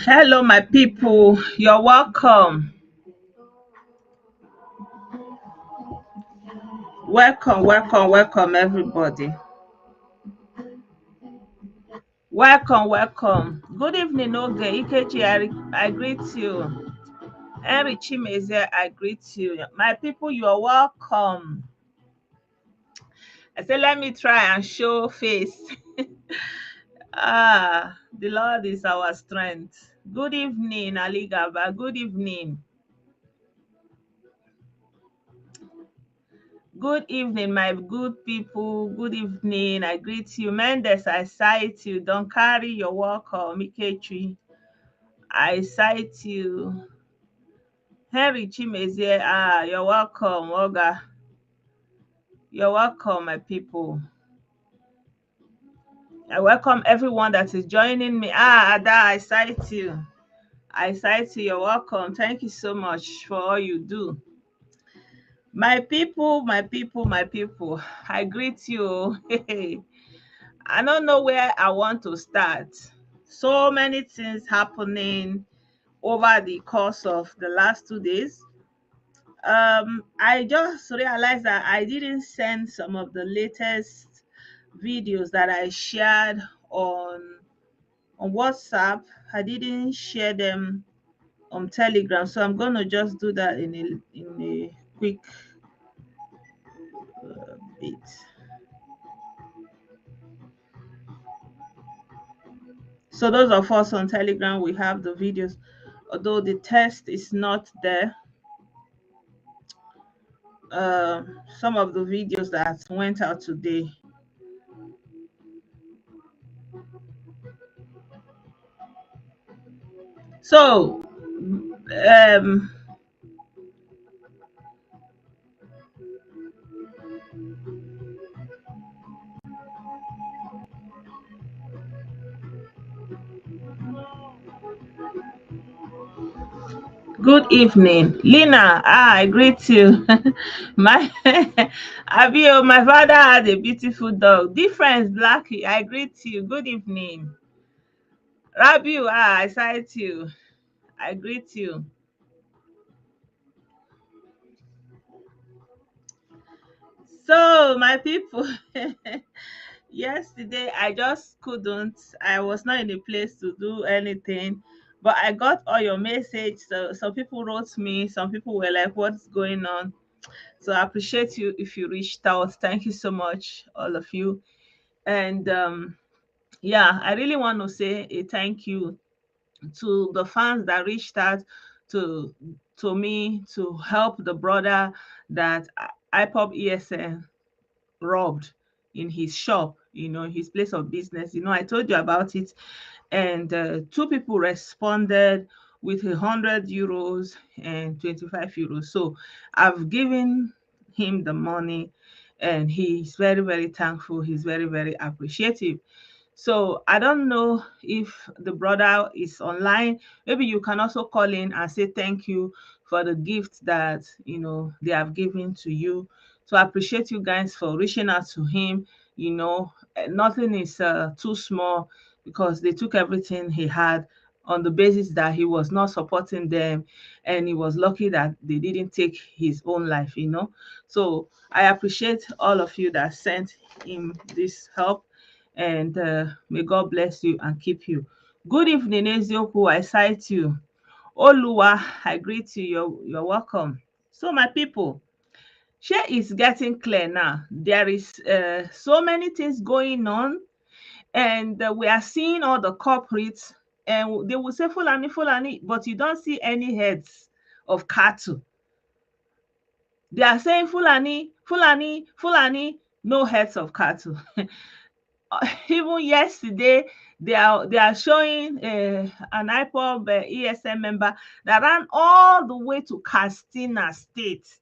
Hello, my people. You're welcome. Welcome, everybody. Welcome. Good evening, Oge. Ikechi, I greet you. Henry Chimeze, I greet you. My people, you are welcome. I said, let me try and show face. The Lord is our strength. Good evening, Ali Gaba. Good evening. Good evening, my good people. Good evening. I greet you. Mendes, I cite you. Don't carry your welcome. Ikechi, I cite you. Henry Chimezie, you're welcome, Oga. You're welcome, my people. I welcome everyone that is joining me. Ada, I cite you. I cite you. You're welcome. Thank you so much for all you do. My people, I greet you. I don't know where I want to start. So many things happening over the course of the last 2 days. I just realized that I didn't send some of the latest videos that I shared on WhatsApp. I didn't share them on Telegram, so I'm gonna just do that in a quick bit. So those of us on Telegram, we have the videos, although the test is not there. Some of the videos that went out today. So Um, Good evening, Lina. I greet you. My Abio, my father had a beautiful dog. Difference, Blackie. I greet you. Good evening, Rabiu. I sight you. I greet you. So, my people, yesterday I just couldn't. I was not in a place to do anything, but I got all your message. So, some people wrote me. Some people were like, "What's going on?" So, I appreciate you if you reached out. Thank you so much, all of you. And yeah, I really want to say a thank you to the fans that reached out to me to help the brother that IPOB ESN robbed in his shop, his place of business. I told you about it. And two people responded with €100 and €25. So I've given him the money, and he's very, very thankful. He's very, very appreciative. So I don't know if the brother is online. Maybe you can also call in and say thank you for the gift that they have given to you. So I appreciate you guys for reaching out to him. Nothing is too small, because they took everything he had on the basis that he was not supporting them, and he was lucky that they didn't take his own life. So I appreciate all of you that sent him this help, and may God bless you and keep you. Good evening, Ezioku. I sight you. Oluwa, I greet you. You're welcome. So, my people, share is getting clear now. There is so many things going on, and we are seeing all the corporates, and they will say Fulani, Fulani, but you don't see any heads of cattle. They are saying Fulani, Fulani, Fulani, no heads of cattle. Even yesterday, they are showing an IPOB ESN member that ran all the way to Katsina State,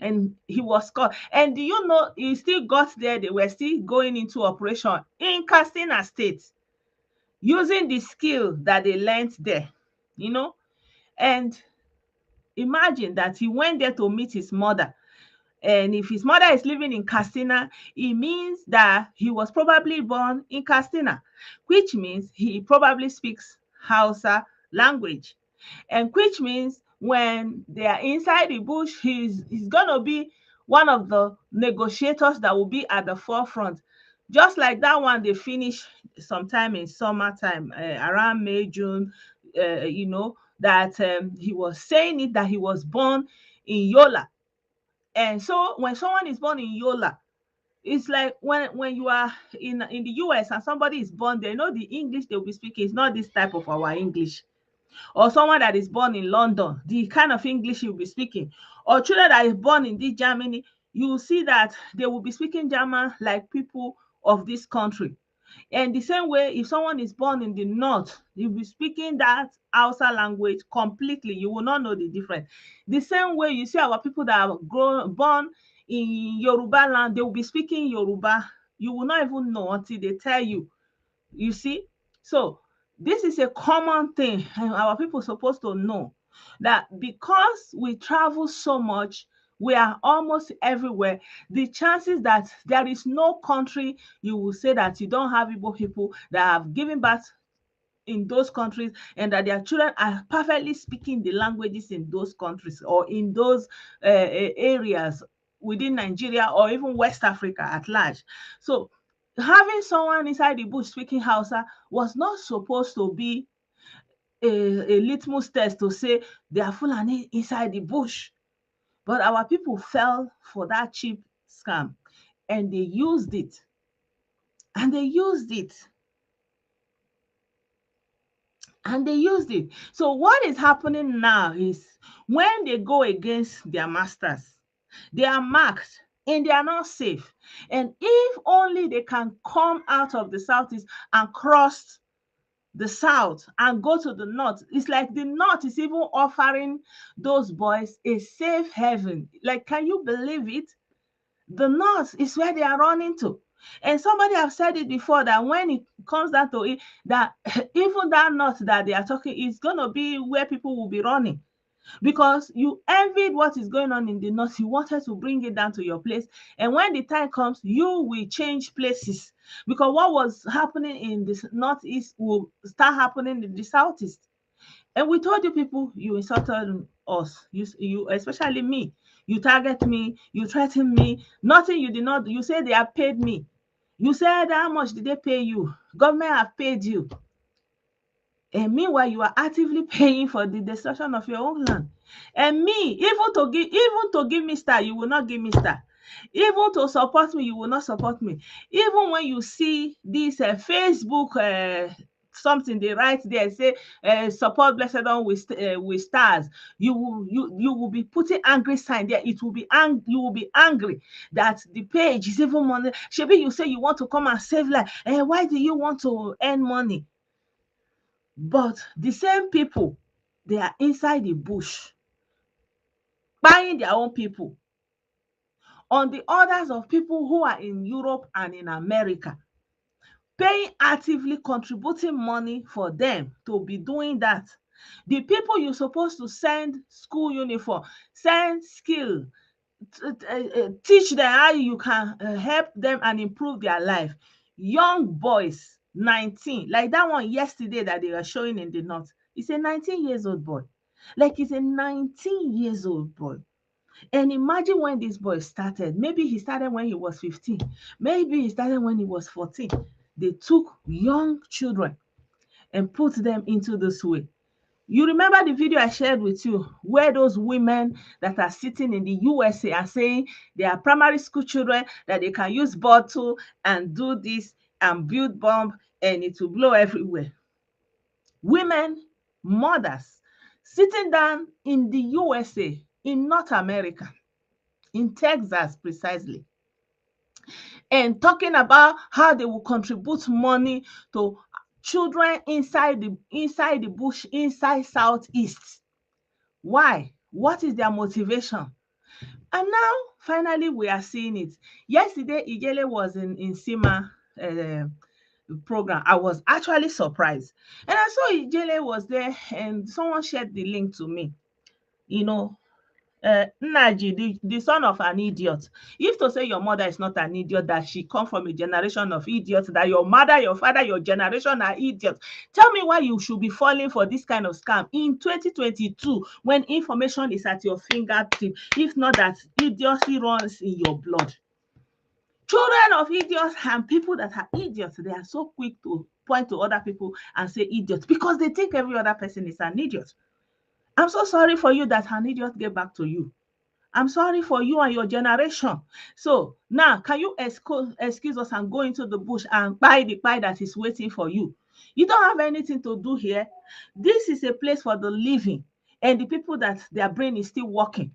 and he was caught. And do you know he still got there? They were still going into operation in Katsina State using the skill that they learned there, you know. And imagine that he went there to meet his mother. And if his mother is living in Katsina, it means that he was probably born in Katsina, which means he probably speaks Hausa language. And which means when they are inside the bush, he's going to be one of the negotiators that will be at the forefront. Just like that one they finished sometime in summertime, around May, June, that he was saying it, that he was born in Yola. And so when someone is born in Yola, it's like when you are in the US and somebody is born, they know the English they will be speaking is not this type of our English. Or someone that is born in London, the kind of English he will be speaking. Or children that is born in this Germany, you will see that they will be speaking German like people of this country. And the same way, if someone is born in the north, you'll be speaking that Hausa language completely. You will not know the difference. The same way you see our people that are born in Yoruba land, they will be speaking Yoruba. You will not even know until they tell you. You see? So this is a common thing, and our people are supposed to know that because we travel so much, we are almost everywhere. The chances that there is no country you will say that you don't have Igbo people that have given birth in those countries, and that their children are perfectly speaking the languages in those countries or in those areas within Nigeria or even West Africa at large. So having someone inside the bush speaking Hausa was not supposed to be a litmus test to say they are Fulani inside the bush. But our people fell for that cheap scam, and they used it. And they used it. And they used it. So what is happening now is when they go against their masters, they are marked and they are not safe. And if only they can come out of the southeast and cross the south and go to the north. It's like the north is even offering those boys a safe haven. Like, can you believe it? The north is where they are running to. And somebody have said it before that when it comes down to it, that even that north that they are talking is going to be where people will be running, because you envied what is going on in the north. You wanted to bring it down to your place. And when the time comes, you will change places, because what was happening in the northeast will start happening in the southeast. And we told you people, you insulted us, you especially me. You target me, you threaten me. Nothing you did not do. You say they have paid me. You said how much did they pay you? Government have paid you. And meanwhile, you are actively paying for the destruction of your own land. And me, even to give me star, you will not give me star. Even to support me, you will not support me. Even when you see this Facebook something they write there, say support Blessedom with stars, you will be putting angry sign there. It will be you will be angry that the page is even money. Shebi, you say you want to come and save life. Why do you want to earn money? But the same people, they are inside the bush, buying their own people on the orders of people who are in Europe and in America, paying actively, contributing money for them to be doing that. The people you're supposed to send school uniform, send skill, teach them how you can help them and improve their life. Young boys, 19, like that one yesterday that they were showing in the north. It's a 19 years old boy. Like, it's a 19 years old boy. And imagine when this boy started. Maybe he started when he was 15. Maybe he started when he was 14. They took young children and put them into this way. You remember the video I shared with you where those women that are sitting in the USA are saying they are primary school children, that they can use bottle and do this and build bomb and it will blow everywhere. Women, mothers, sitting down in the USA, in North America, in Texas precisely, and talking about how they will contribute money to children inside the bush, inside Southeast. Why? What is their motivation? And now, finally, we are seeing it. Yesterday, Ijele was in Sima program. I was actually surprised. And I saw Ijele was there, and someone shared the link to me. You know, Nnaji, the son of an idiot. If to say your mother is not an idiot, that she come from a generation of idiots, that your mother, your father, your generation are idiots, tell me why you should be falling for this kind of scam in 2022 when information is at your fingertip, if not that idiocy runs in your blood. Children of idiots and people that are idiots, they are so quick to point to other people and say idiots because they think every other person is an idiot. I'm so sorry for you that an idiot get back to you. I'm sorry for you and your generation. So now, can you excuse us and go into the bush and buy the pie that is waiting for you? You don't have anything to do here. This is a place for the living and the people that their brain is still working,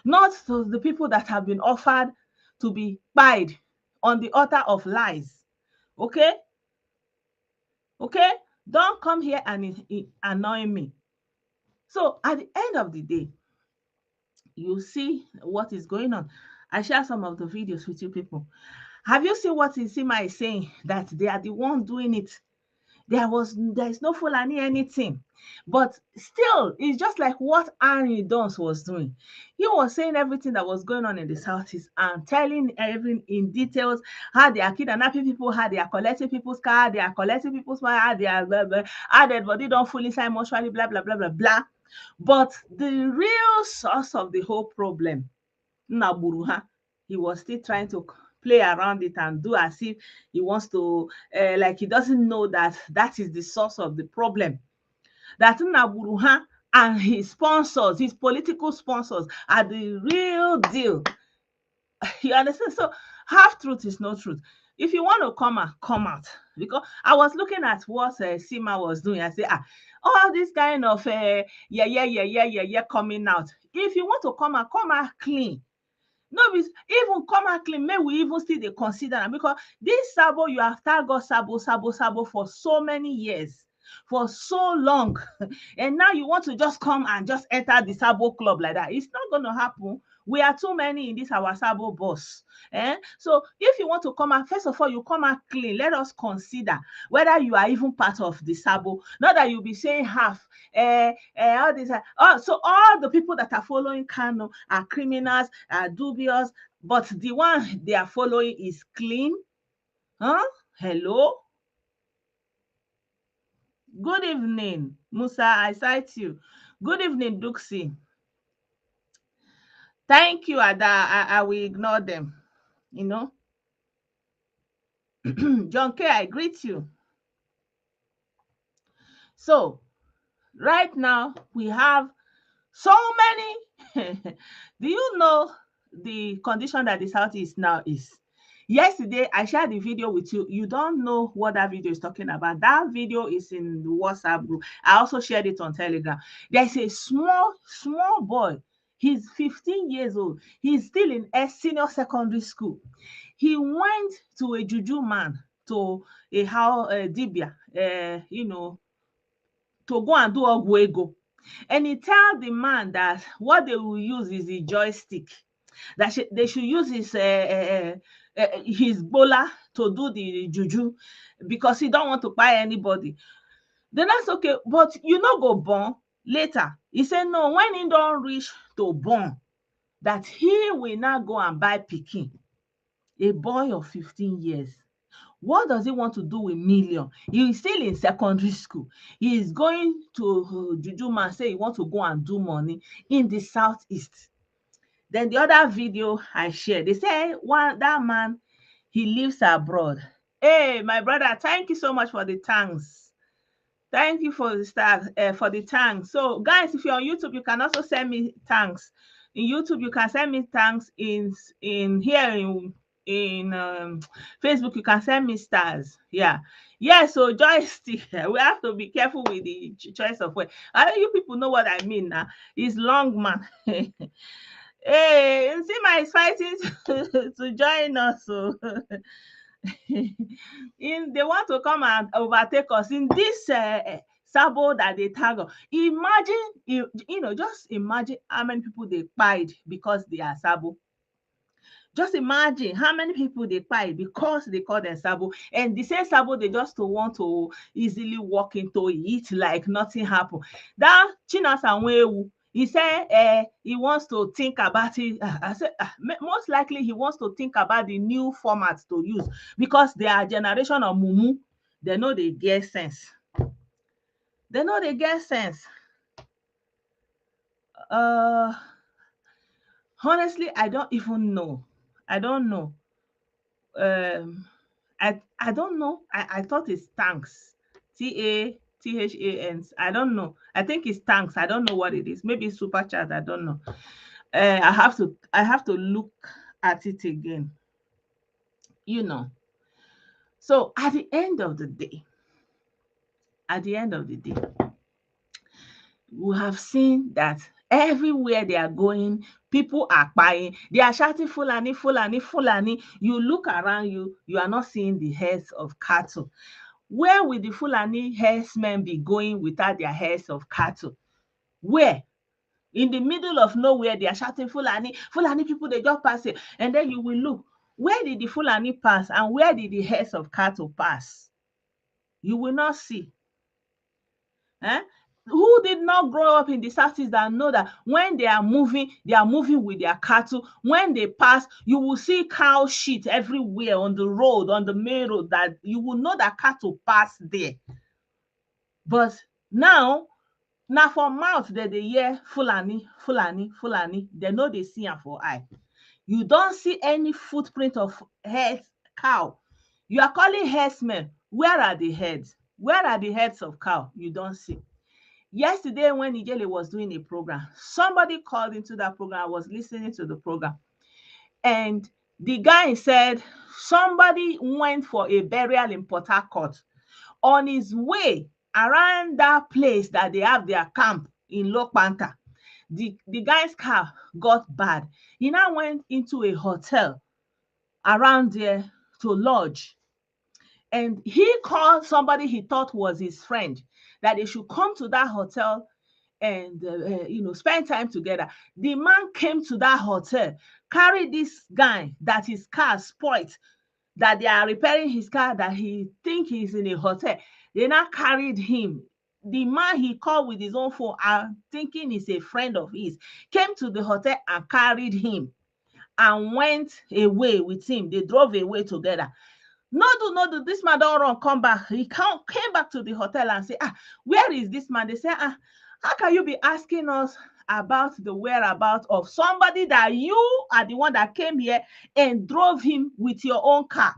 not to the people that have been offered to be pied on the altar of lies. Okay? Okay? Don't come here and annoy me. So at the end of the day, you see what is going on. I share some of the videos with you people. Have you seen what Isima is saying? That they are the one doing it. There is no Fulani anything. But still, it's just like what Henry Dons was doing. He was saying everything that was going on in the Southeast and telling everything in details, how they are kidnapping people, how they are collecting people's car, they are collecting people's money, how they are how their body don't fully sign mortuary, blah, blah, blah, blah, blah. But the real source of the whole problem, Naburuha, he was still trying to play around it and do as if he wants to, like he doesn't know that that is the source of the problem. That Naburuha and his sponsors, his political sponsors, are the real deal. You understand? So half truth is no truth. If you want to come out. Because I was looking at what Sima was doing. I say, all this kind of yeah coming out. If you want to come out clean. No, even come out clean, may we even still consider am, because this Sabo, you have tagged us Sabo for so many years. for so long, and now you want to just come and just enter the Sabo club like that. It's not going to happen. We are too many in this our Sabo bus. So if you want to come out, first of all, you come out clean. Let us consider whether you are even part of the Sabo. Not that you'll be saying half. All this. So all the people that are following Kano are criminals, are dubious, but the one they are following is clean. Hello. Good evening, Musa. I cite you. Good evening, Duxi. Thank you, Ada. I will ignore them. John K, I greet you. So, right now, we have so many. Do you know the condition that the Southeast now is? Yesterday, I shared the video with you. You don't know what that video is talking about. That video is in the WhatsApp group. I also shared it on Telegram. There's a small boy. He's 15 years old. He's still in a senior secondary school. He went to a juju man, to a dibia, to go and do ogwego. And he tell the man that what they will use is a joystick, that they should use his bola to do the juju, because he don't want to buy anybody. Then that's okay, but you no go born later. He said no, when he don't reach to born, that he will now go and buy pikin, a boy of 15 years. What does he want to do with million? He is still in secondary school. He is going to juju man, say he want to go and do money in the Southeast. Then the other video I shared, they say that man, he lives abroad. Hey, my brother, thank you so much for the thanks. Thank you for the for the thanks. So, guys, if you're on YouTube, you can also send me thanks. In YouTube, you can send me thanks. In Facebook, you can send me stars. Yeah. So joystick, we have to be careful with the choice of word. I know you people know what I mean now. It's long man. Hey, Nzima is fighting to join us. So they want to come and overtake us in this Sabo that they tag on. Imagine, just imagine how many people they pied because they are Sabo. Just imagine how many people they pied because they call them Sabo. And the same Sabo, they just want to easily walk into it like nothing happened. That Chinasanwewu, he said he wants to think about it. I said most likely he wants to think about the new formats to use, because they are generation of mumu. They know they get sense. Honestly, I don't even know. I don't know. I don't know. I thought it's tanks. TATHANs. I don't know. I think it's tanks. I don't know what it is. Maybe it's super chat. I don't know. I have to look at it again. So at the end of the day, we have seen that everywhere they are going, people are buying. They are shouting Fulani, Fulani, Fulani. You look around you, you are not seeing the heads of cattle. Where will the Fulani herdsmen be going without their heads of cattle? Where? In the middle of nowhere, they are shouting Fulani, Fulani people, they just pass it. And then you will look, where did the Fulani pass and where did the heads of cattle pass? You will not see. Who did not grow up in the Southeast that know that when they are moving with their cattle? When they pass, you will see cow shit everywhere on the road, on the main road, that you will know that cattle pass there. But now for mouth that they hear Fulani, Fulani, Fulani, they know they see am for eye. You don't see any footprint of cow. You are calling herdsmen. Where are the heads? Where are the heads of cow? You don't see. Yesterday, when Ijele was doing a program, somebody called into that program. I was listening to the program. And the guy said somebody went for a burial in Port Harcourt. On his way around that place that they have their camp in Lokpanta, the guy's car got bad. He now went into a hotel around there to lodge. And he called somebody he thought was his friend. that they should come to that hotel and spend time together. The man came to that hotel, carried this guy that his car spoiled, that they are repairing his car, that he think he's in a hotel. They now carried him. The man he called with his own phone, thinking he's a friend of his, came to the hotel and carried him and went away with him. They drove away together. No do, this man don't run, come back. He came back to the hotel and say, where is this man? They say, how can you be asking us about the whereabouts of somebody that you are the one that came here and drove him with your own car?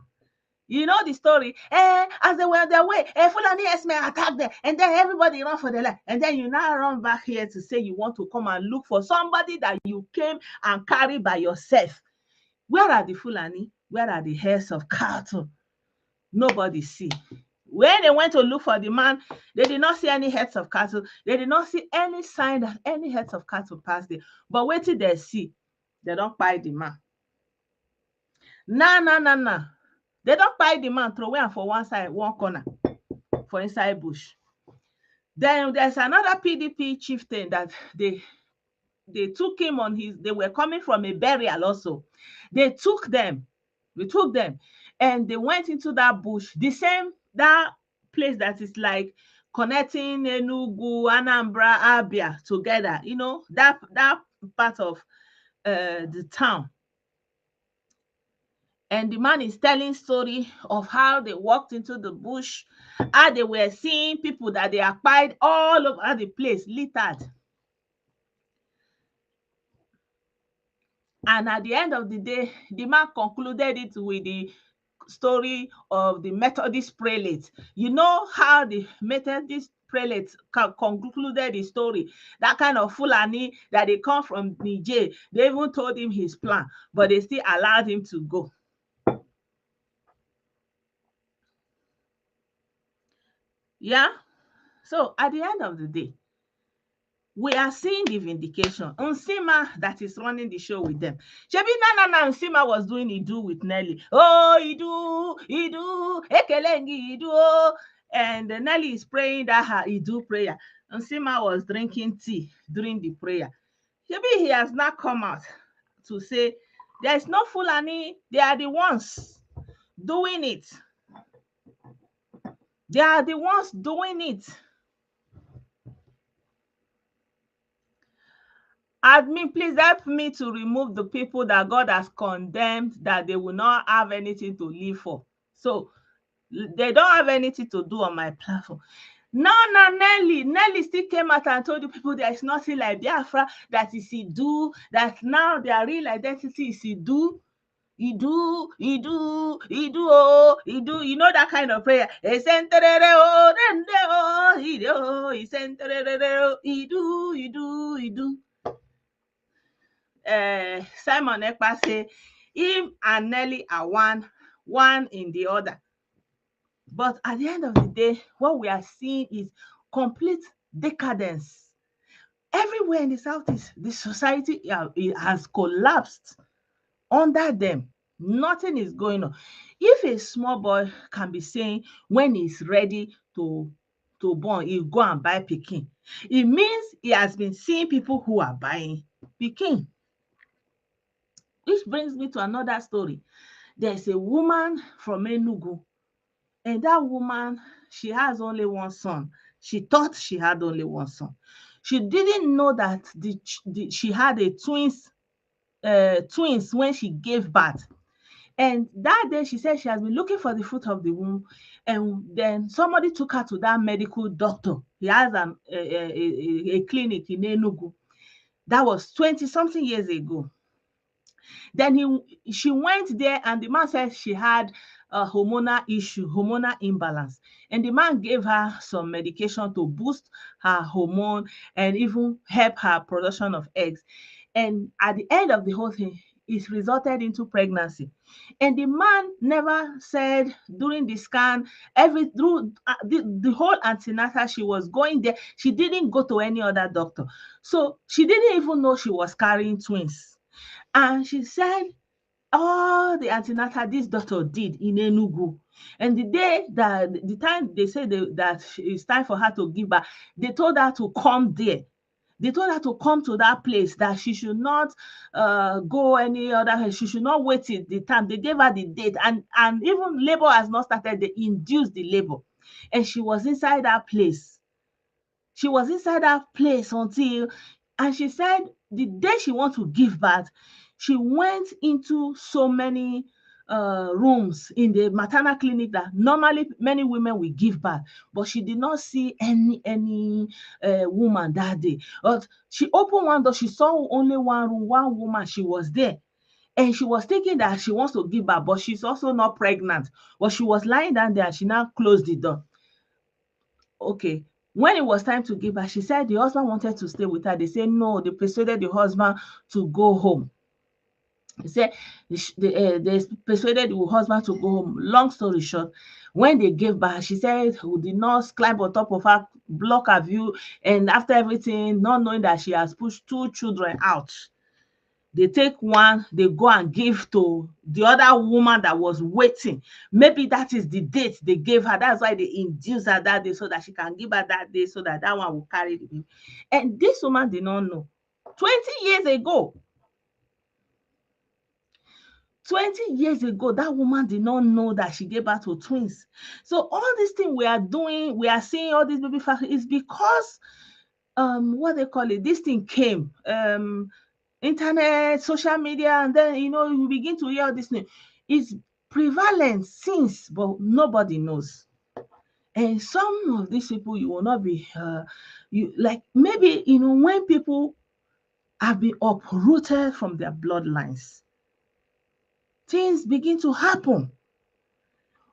You know the story. As they were on their way, Fulani Herdsmen attacked them, and then everybody ran for their life. And then you now run back here to say you want to come and look for somebody that you came and carried by yourself. Where are the Fulani? Where are the heads of cattle? Nobody see. When they went to look for the man, they did not see any heads of cattle. They did not see any sign that any heads of cattle passed there. But wait till they see, they don't buy the man. Nah. They don't buy the man, throw him for one side, one corner, for inside bush. Then there's another PDP chieftain that they took him on they were coming from a burial also. They took them, and they went into that bush, that place that is like connecting Enugu, Anambra, Abia together, that part of the town. And the man is telling story of how they walked into the bush, how they were seeing people that they acquired all over the place, littered. And at the end of the day, the man concluded it with the story of the Methodist prelate. You know how the Methodist prelate concluded the story. That kind of Fulani that they come from Niger. They even told him his plan, but they still allowed him to go. Yeah. So at the end of the day, we are seeing the vindication. Nsima that is running the show with them. Shebi na Nsima was doing Idu with Nelly. Oh, Idu, Ekelengi, Idu. And Nelly is praying that her Idu prayer. Nsima was drinking tea during the prayer. Shebi he has not come out to say there's no Fulani. They are the ones doing it. They are the ones doing it. Admin, please help me to remove the people that God has condemned that they will not have anything to live for. So they don't have anything to do on my platform. No, Nelly still came out and told the people there is nothing like Biafra, that is Idu, that now their real identity is Idu. Idu, oh, Idu. You know that kind of prayer. Idu. Simon Ekpa say him and Nelly are one in the other. But at the end of the day, what we are seeing is complete decadence. Everywhere in the Southeast, the society has collapsed under them. Nothing is going on. If a small boy can be saying when he's ready to born, he'll go and buy pikin, it means he has been seeing people who are buying pikin. Which brings me to another story. There's a woman from Enugu, and that woman, she has only one son. She thought she had only one son. She didn't know that she had a twins when she gave birth. And that day she said she has been looking for the fruit of the womb, and then somebody took her to that medical doctor. He has a clinic in Enugu. That was 20-something years ago. Then she went there, and the man said she had a hormonal issue, hormonal imbalance. And the man gave her some medication to boost her hormone and even help her production of eggs. And at the end of the whole thing, it resulted into pregnancy. And the man never said during the scan, the whole antenatal, she was going there. She didn't go to any other doctor. So she didn't even know she was carrying twins. And she said all the antenatal this doctor did in Enugu. And the day that the time they said that it's time for her to give birth, they told her to come there. They told her to come to that place, that she should not go any other, she should not wait till the time. They gave her the date, and even labor has not started, they induced the labor. And she was inside that place. She was inside that place until, and she said the day she want to give birth, she went into so many rooms in the maternal clinic that normally many women will give birth, but she did not see any woman that day. But she opened one door, she saw only one room, one woman, she was there. And she was thinking that she wants to give birth, but she's also not pregnant. But she was lying down there and she now closed the door. Okay. When it was time to give her, she said the husband wanted to stay with her. They said no, they persuaded the husband to go home. They said they persuaded the husband to go home. Long story short, when they gave birth, she said the nurse climbed on top of her, block her view, and after everything, not knowing that she has pushed two children out, they take one, they go and give to the other woman that was waiting. Maybe that is the date they gave her. That's why they induced her that day, so that she can give her that day, so that that one will carry the baby. And this woman did not know. 20 years ago, 20 years ago, that woman did not know that she gave birth to twins. So all this thing we are doing, we are seeing all these baby facts, is because what they call it, this thing came, internet, social media, and then you begin to hear this thing. It's prevalent since, but nobody knows. And some of these people, you will not be you like, maybe when people have been uprooted from their bloodlines, things begin to happen.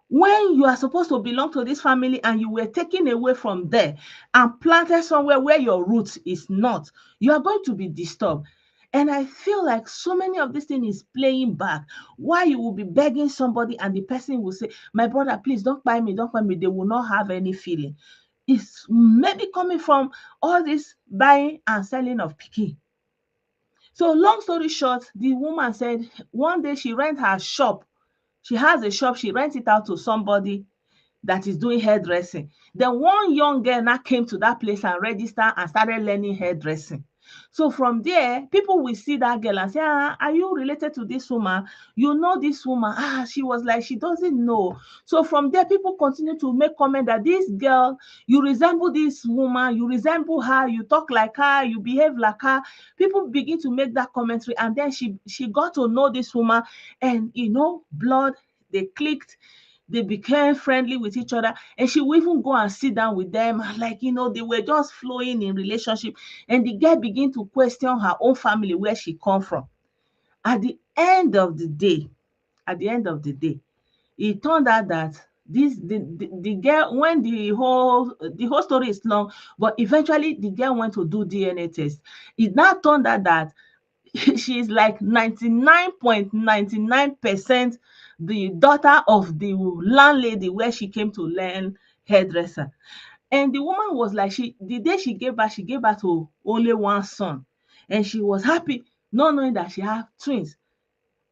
When you are supposed to belong to this family and you were taken away from there and planted somewhere where your roots is not, you are going to be disturbed. And I feel like so many of this thing is playing back. Why you will be begging somebody and the person will say, my brother, please don't buy me, don't buy me. They will not have any feeling. It's maybe coming from all this buying and selling of pikin. So long story short, the woman said one day she rent her shop. She has a shop, she rents it out to somebody that is doing hairdressing. Then one young girl now came to that place and registered and started learning hairdressing. So from there, people will see that girl and say, are you related to this woman? You know this woman? She was like, she doesn't know. So from there, people continue to make comment that this girl, you resemble this woman, you resemble her, you talk like her, you behave like her. People begin to make that commentary, and then she got to know this woman, and blood, they clicked, they became friendly with each other, and she would even go and sit down with them, like they were just flowing in relationship. And the girl began to question her own family, where she come from. At the end of the day, it turned out that the girl, when the whole story is long, but eventually the girl went to do DNA test. It now turned out that she's like 99.99% the daughter of the landlady where she came to learn hairdresser. And the woman was like, the day she gave birth to only one son. And she was happy, not knowing that she had twins.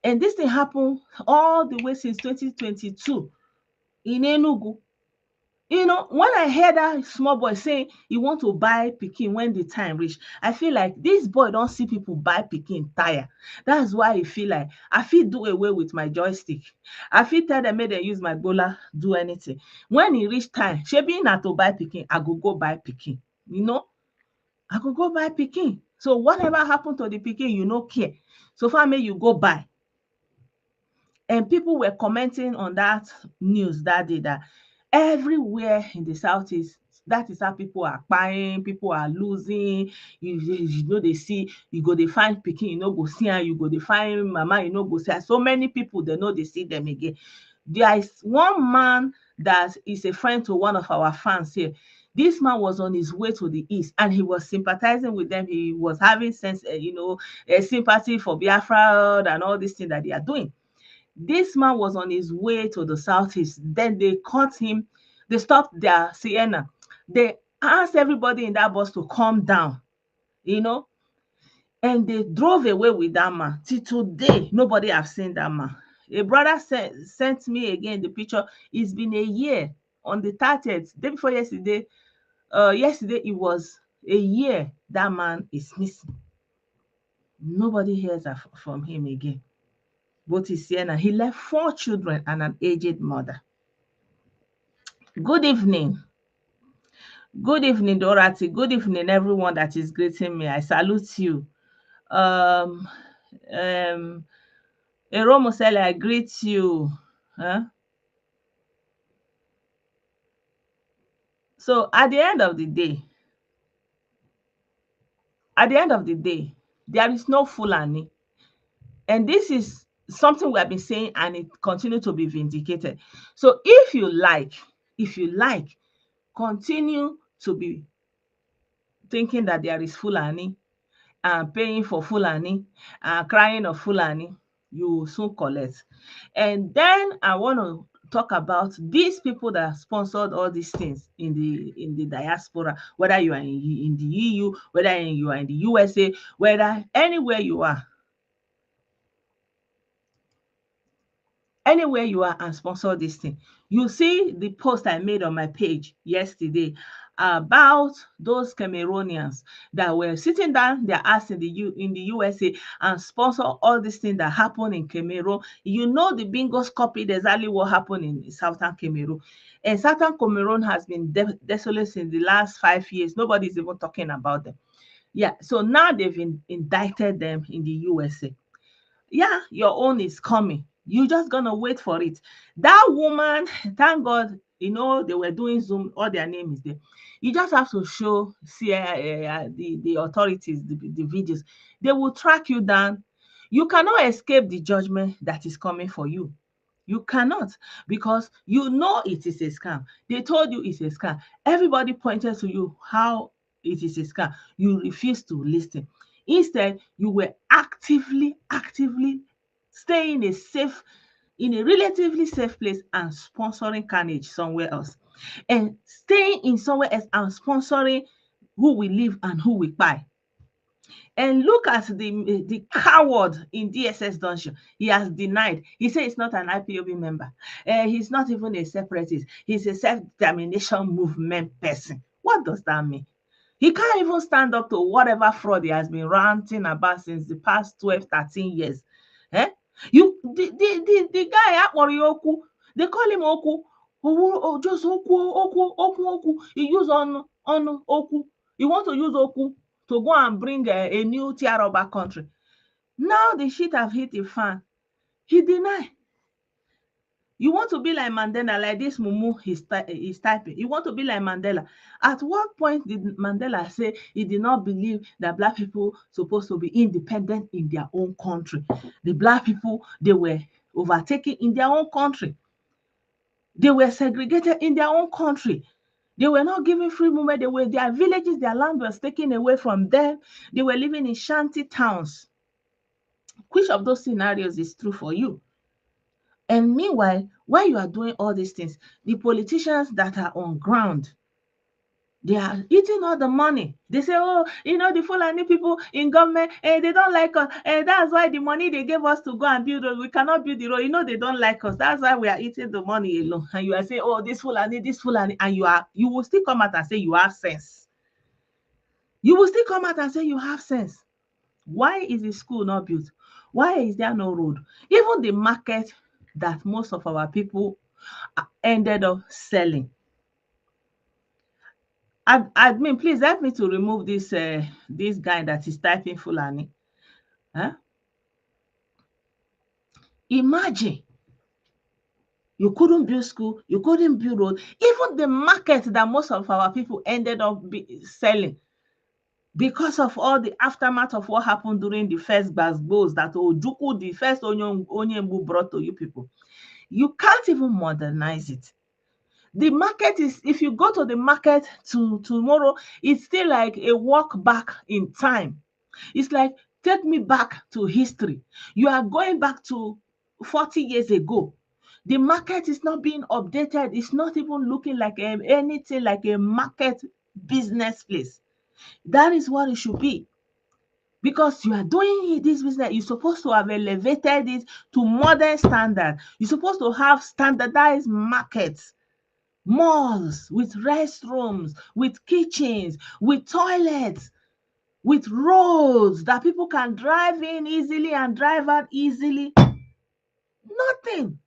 And this thing happened all the way since 2022 in Enugu. When I hear that small boy saying he want to buy pikin when the time reach, I feel like this boy don't see people buy pikin tire. That's why I feel like I feel do away with my joystick. I feel tell them make dem use my bola do anything. When e reach time, shebi na to buy pikin, I go buy pikin. I go buy pikin. So whatever happen to the pikin, you no care. So far, make you go buy. And people were commenting on that news that day that everywhere in the southeast, that is how people are buying, people are losing. They see, you go, they find pikin, go see her, you go, they find mama, go see her. So many people, they know they see them again. There is one man that is a friend to one of our fans here. This man was on his way to the east and he was sympathizing with them. He was having sympathy for Biafra and all these things that they are doing. This man was on his way to the southeast. Then they caught him. They stopped their Sienna. They asked everybody in that bus to calm down. And they drove away with that man. Till today, nobody have seen that man. A brother sent me again the picture. It's been a year. On the 30th, day before yesterday, yesterday it was a year that man is missing. Nobody hears from him again. Both his Sienna. He left 4 children and an aged mother. Good evening. Good evening, Dorothy. Good evening, everyone that is greeting me. I salute you. Um, um, Eromosele, I greet you. Huh? So at the end of the day, there is no Fulani. And this is something we have been saying, and it continues to be vindicated. So if you like, continue to be thinking that there is Fulani and paying for Fulani and crying of Fulani, you will soon collect. And then I want to talk about these people that sponsored all these things in the diaspora, whether you are in the EU, whether you are in the USA, whether anywhere you are. Anywhere you are and sponsor this thing. You see the post I made on my page yesterday about those Cameroonians that were sitting down their ass in the USA and sponsor all these things that happen in Cameroon. You know the bingos copied exactly what happened in Southern Cameroon. And Southern Cameroon has been desolate in the last 5 years. Nobody's even talking about them. Yeah, so now they've indicted them in the USA. Yeah, your own is coming. You just gonna wait for it. That woman, thank God, they were doing Zoom, all their name is there. You just have to show the authorities the videos. They will track you down. You cannot escape the judgment that is coming for you. You cannot, because you know it is a scam. They told you it's a scam. Everybody pointed to you how it is a scam. You refuse to listen. Instead, you were actively staying in a relatively safe place and sponsoring carnage somewhere else. And staying in somewhere else and sponsoring who will live and who will buy. And look at the coward in DSS Dungeon. He has denied. He said he's not an IPOB member. He's not even a separatist. He's a self-determination movement person. What does that mean? He can't even stand up to whatever fraud he has been ranting about since the past 12, 13 years. Eh? The guy at Morioku, they call him Oku. Just Oku. He use on Oku. You want to use Oku to go and bring a new Tiaroba country. Now the shit have hit the fan. He deny. You want to be like Mandela, like this Mumu is typing. You want to be like Mandela. At what point did Mandela say he did not believe that Black people supposed to be independent in their own country? The Black people, they were overtaken in their own country. They were segregated in their own country. They were not given free movement. Their villages, their land was taken away from them. They were living in shanty towns. Which of those scenarios is true for you? And meanwhile, while you are doing all these things, the politicians that are on ground, they are eating all the money. They say, oh, the Fulani people in government, they don't like us. That's why the money they gave us to go and build road, we cannot build the road. They don't like us. That's why we are eating the money alone. And you are saying, oh, this Fulani, and you will still come out and say you have sense. You will still come out and say you have sense. Why is the school not built? Why is there no road? Even the market that most of our people ended up selling. Admin, please help me to remove this guy that is typing Fulani. Huh? Imagine you couldn't build school, you couldn't build road. Even the market that most of our people ended up selling, because of all the aftermath of what happened during the first Gbasgbos that Ojuku, the first Onyembu brought to you people. You can't even modernize it. The market is, if you go to the market tomorrow, it's still like a walk back in time. It's like, take me back to history. You are going back to 40 years ago. The market is not being updated. It's not even looking like anything like a market business place. That is what it should be. because you are doing this business. You're supposed to have elevated it to modern standard. You're supposed to have standardized markets, malls with restrooms, with kitchens, with toilets, with roads that people can drive in easily and drive out easily. Nothing.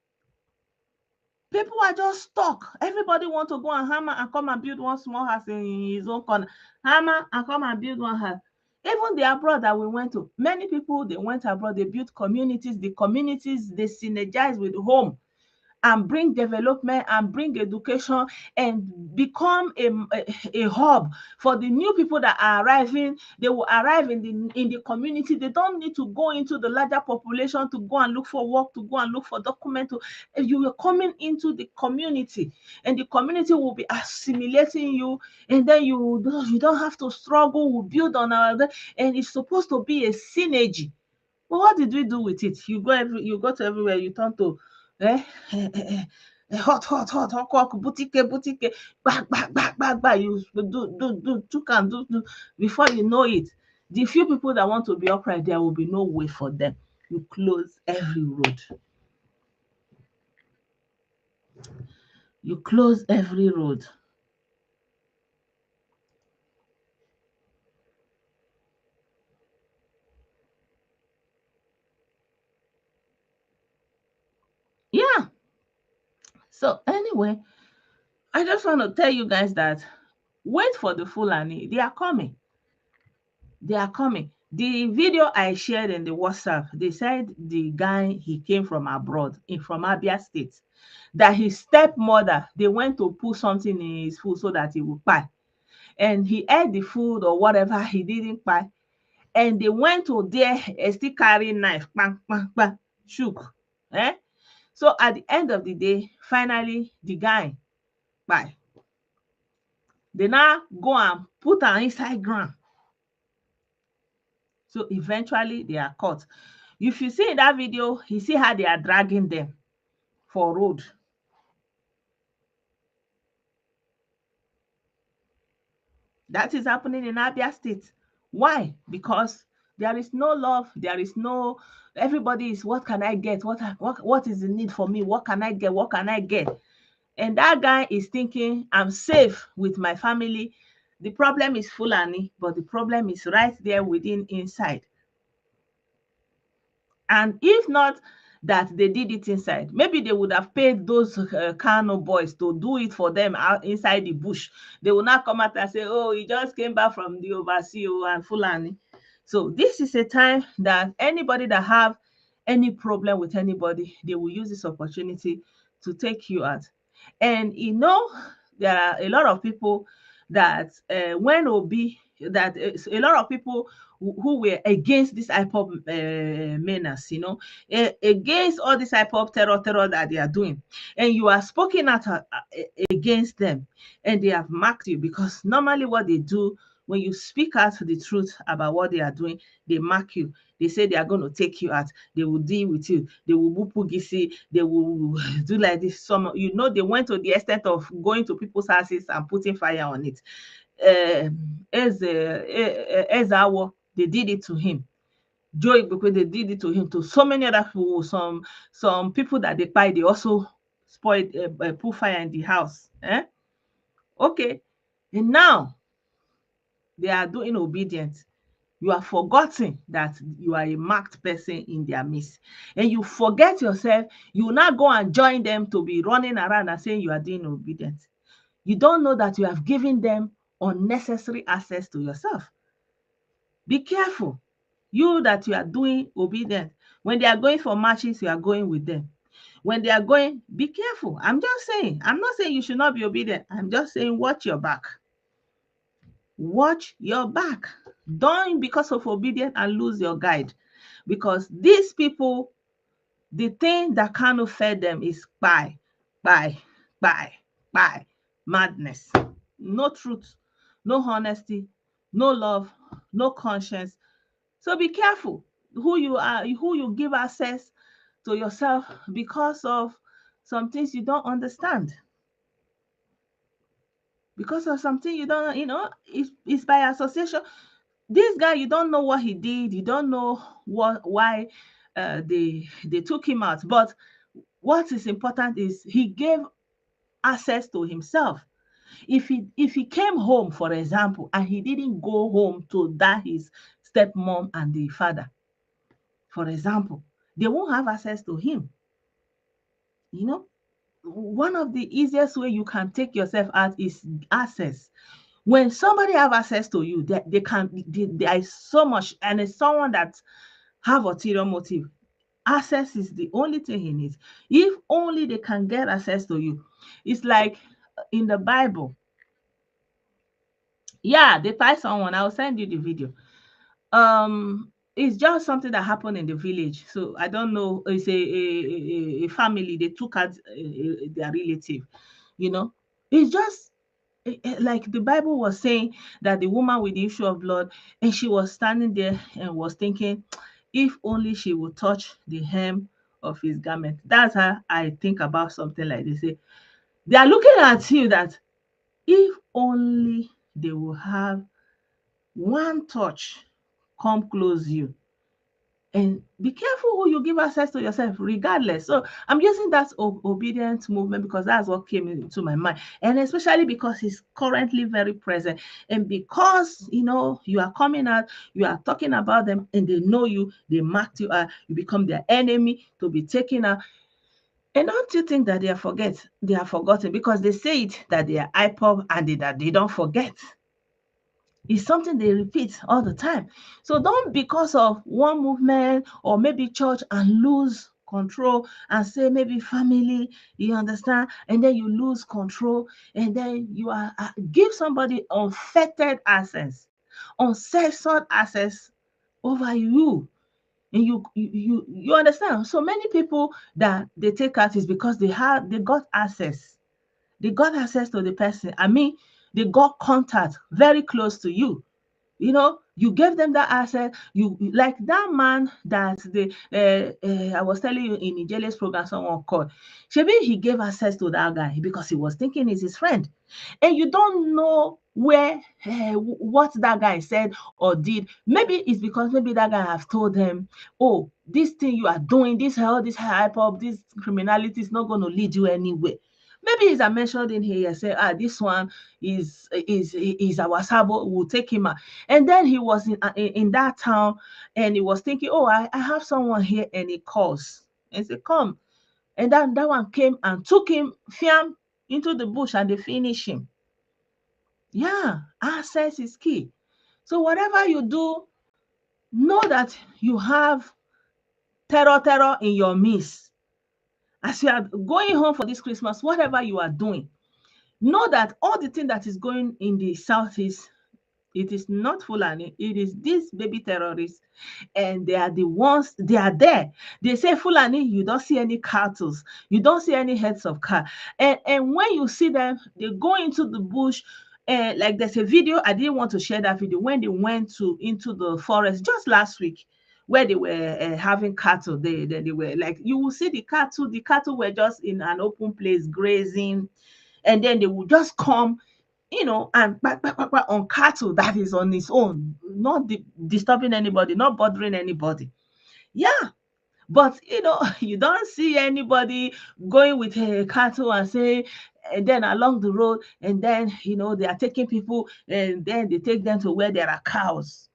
People are just stuck. Everybody want to go and hammer and come and build one small house in his own corner. Hammer and come and build one house. Even the abroad that we went to, many people, they went abroad, they built communities. The communities, they synergize with home and bring development and bring education and become a hub for the new people that are arriving. They will arrive in the community. They don't need to go into the larger population to go and look for work, to go and look for document. You are coming into the community, and the community will be assimilating you, and then you don't have to struggle. We build on and it's supposed to be a synergy. But what did we do with it? You go to everywhere, you turn to eh, eh, eh, hot, boutique, back. You do. Before you know it, the few people that want to be upright, there will be no way for them. You close every road. You close every road. Yeah. So anyway, I just want to tell you guys that wait for the Fulani. They are coming. They are coming. The video I shared in the WhatsApp, they said the guy, he came from abroad, from Abia State, that his stepmother, they went to put something in his food so that he would buy. And he ate the food or whatever, he didn't buy. And they went to there, still carrying knife, bang, bang, bang, shook. Eh? So at the end of the day, finally, the guy, buy. They now go and put am inside ground. So eventually they are caught. If you see in that video, you see how they are dragging them for road. That is happening in Abia State. Why? Because there is no love, there is no, everybody is, what can I get? What is the need for me? What can I get? What can I get? And that guy is thinking, I'm safe with my family. The problem is Fulani, but the problem is right there within inside. And if not that they did it inside, maybe they would have paid those Kano boys to do it for them out inside the bush. They will not come out and say, oh, he just came back from the overseas and Fulani. So this is a time that anybody that have any problem with anybody, they will use this opportunity to take you out. And you know, there are a lot of people that when Obi, that a lot of people who were against this IPOB menace, against all this IPOB terror that they are doing, and you are spoken out against them, and they have marked you, because normally what they do when you speak out the truth about what they are doing, they mark you. They say they are going to take you out. They will deal with you. They will bupu gisi. They will do like this. Some, they went to the extent of going to people's houses and putting fire on it. Ezawo, they did it to him. Joy, because they did it to him, to so many other people. Some people that they buy, they also spoiled, put fire in the house. Okay, and now they are doing obedience. You are forgotten that you are a marked person in their midst, and you forget yourself. You now go and join them to be running around and saying you are doing obedience. You don't know that you have given them unnecessary access to yourself. Be careful. You that you are doing obedience. When they are going for marches, you are going with them. When they are going, be careful. I'm just saying. I'm not saying you should not be obedient. I'm just saying watch your back. Watch your back. Don't, because of obedience, and lose your guide. Because these people, the thing that kind of fed them is by, madness. No truth, no honesty, no love, no conscience. So be careful who you are, who you give access to yourself, because of some things you don't understand. Because of something you don't, it's by association. This guy, you don't know what he did, you don't know why they took him out. But what is important is he gave access to himself. If he came home, for example, and he didn't go home to that his stepmom and the father, for example, they won't have access to him. You know, one of the easiest way you can take yourself out is access. When somebody have access to you, they can there is so much, and it's someone that have ulterior motive. Access is the only thing he needs. If only they can get access to you. It's like in the Bible. Yeah, they tie someone. I'll send you the video. It's just something that happened in the village. So I don't know. It's a family. They took out their relative. You know, it's just like the Bible was saying that the woman with the issue of blood, and she was standing there and was thinking, if only she would touch the hem of his garment. That's how I think about something like this. They are looking at you that if only they will have one touch come close you. And be careful who you give access to yourself, regardless. So I'm using that obedient movement because that's what came into my mind, and especially because it's currently very present, and because you are coming out, you are talking about them, and they know you, they marked you out, you become their enemy to be taken out. And don't you think that they are forgotten because they say it that they are IPOB and that they don't forget. It's something they repeat all the time. So don't, because of one movement or maybe church, and lose control and say maybe family, you understand, and then you lose control, and then you are give somebody unfettered access, uncensored access over you. And you understand. So many people that they take out is because they got access. They got access to the person. I mean, they got contact very close to you. You gave them that asset. You, like that man that I was telling you in Nigelia's program, someone called. Maybe he gave access to that guy because he was thinking he's his friend, and you don't know what that guy said or did. Maybe it's because maybe that guy have told him, "Oh, this thing you are doing, this hype up, this criminality is not going to lead you anywhere." Maybe as I mentioned in here, say, this one is our sabo, we'll take him out. And then he was in that town, and he was thinking, oh, I have someone here, and he calls and said, come. And then that one came and took him, fiam, into the bush, and they finished him. Yeah, access is key. So whatever you do, know that you have terror in your midst. As you are going home for this Christmas, whatever you are doing, know that all the thing that is going in the southeast, it is not Fulani, it is these baby terrorists, and they are the ones, they are there. They say Fulani, you don't see any cattle, you don't see any heads of car. And when you see them, they go into the bush. And like there's a video, I didn't want to share that video, when they went into the forest just last week, where they were having cattle. They were like, you will see the cattle were just in an open place grazing, and then they would just come, and on cattle that is on its own, not disturbing anybody, not bothering anybody. Yeah, but you don't see anybody going with a cattle and say, and then along the road, and then they are taking people, and then they take them to where there are cows.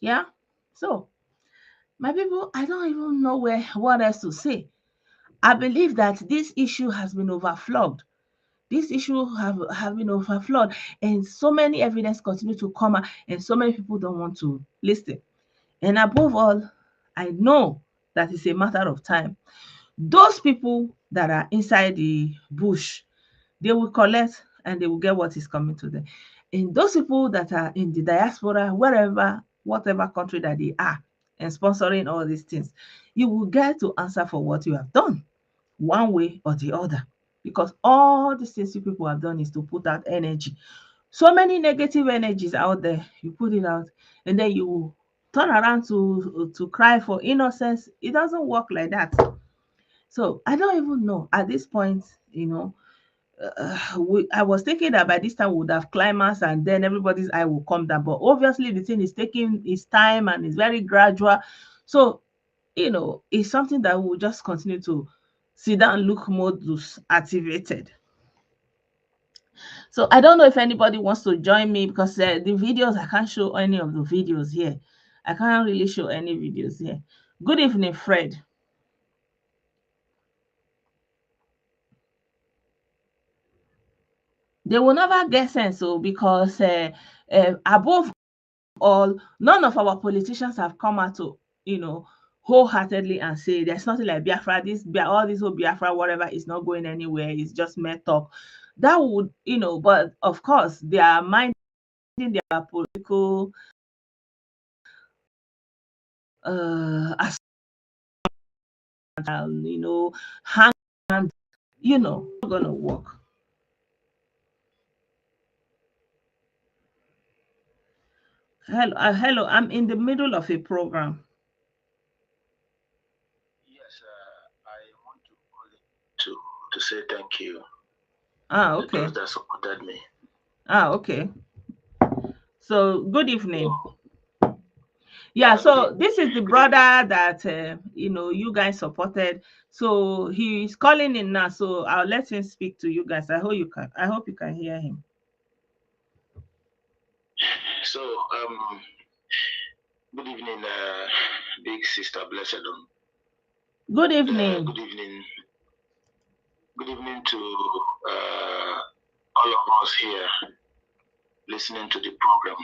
Yeah. So my people, I don't even know what else to say. I believe that this issue has been overflowed. This issue have been overflowed, and so many evidence continue to come out, and so many people don't want to listen. And above all, I know that it's a matter of time. Those people that are inside the bush, they will collect, and they will get what is coming to them. And those people that are in the diaspora, wherever, whatever country that they are, and sponsoring all these things, you will get to answer for what you have done, one way or the other. Because all these things you people have done is to put out energy. So many negative energies out there, you put it out, and then you turn around to cry for innocence. It doesn't work like that. So I don't even know at this point, I was thinking that by this time we would have climax and then everybody's eye will come down. But obviously the thing is taking its time and it's very gradual. So, it's something that we'll just continue to sit down look modus activated. So I don't know if anybody wants to join me because the videos, I can't show any of the videos here. I can't really show any videos here. Good evening, Fred. They will never get sense, because above all, none of our politicians have come out to, wholeheartedly and say there's nothing like Biafra. All this whole Biafra, whatever, is not going anywhere. It's just mere talk. That would, but of course, they are minding their political as hang, not gonna work. Hello, I'm in the middle of a program. Yes, I want to call in to say thank you. Okay. Those that supported me. Okay. So good evening. Yeah, so this is the brother that you guys supported. So he is calling in now. So I'll let him speak to you guys. I hope you can hear him. So good evening, big sister Blessedom. Good evening. Good evening. Good evening to all of us here listening to the program.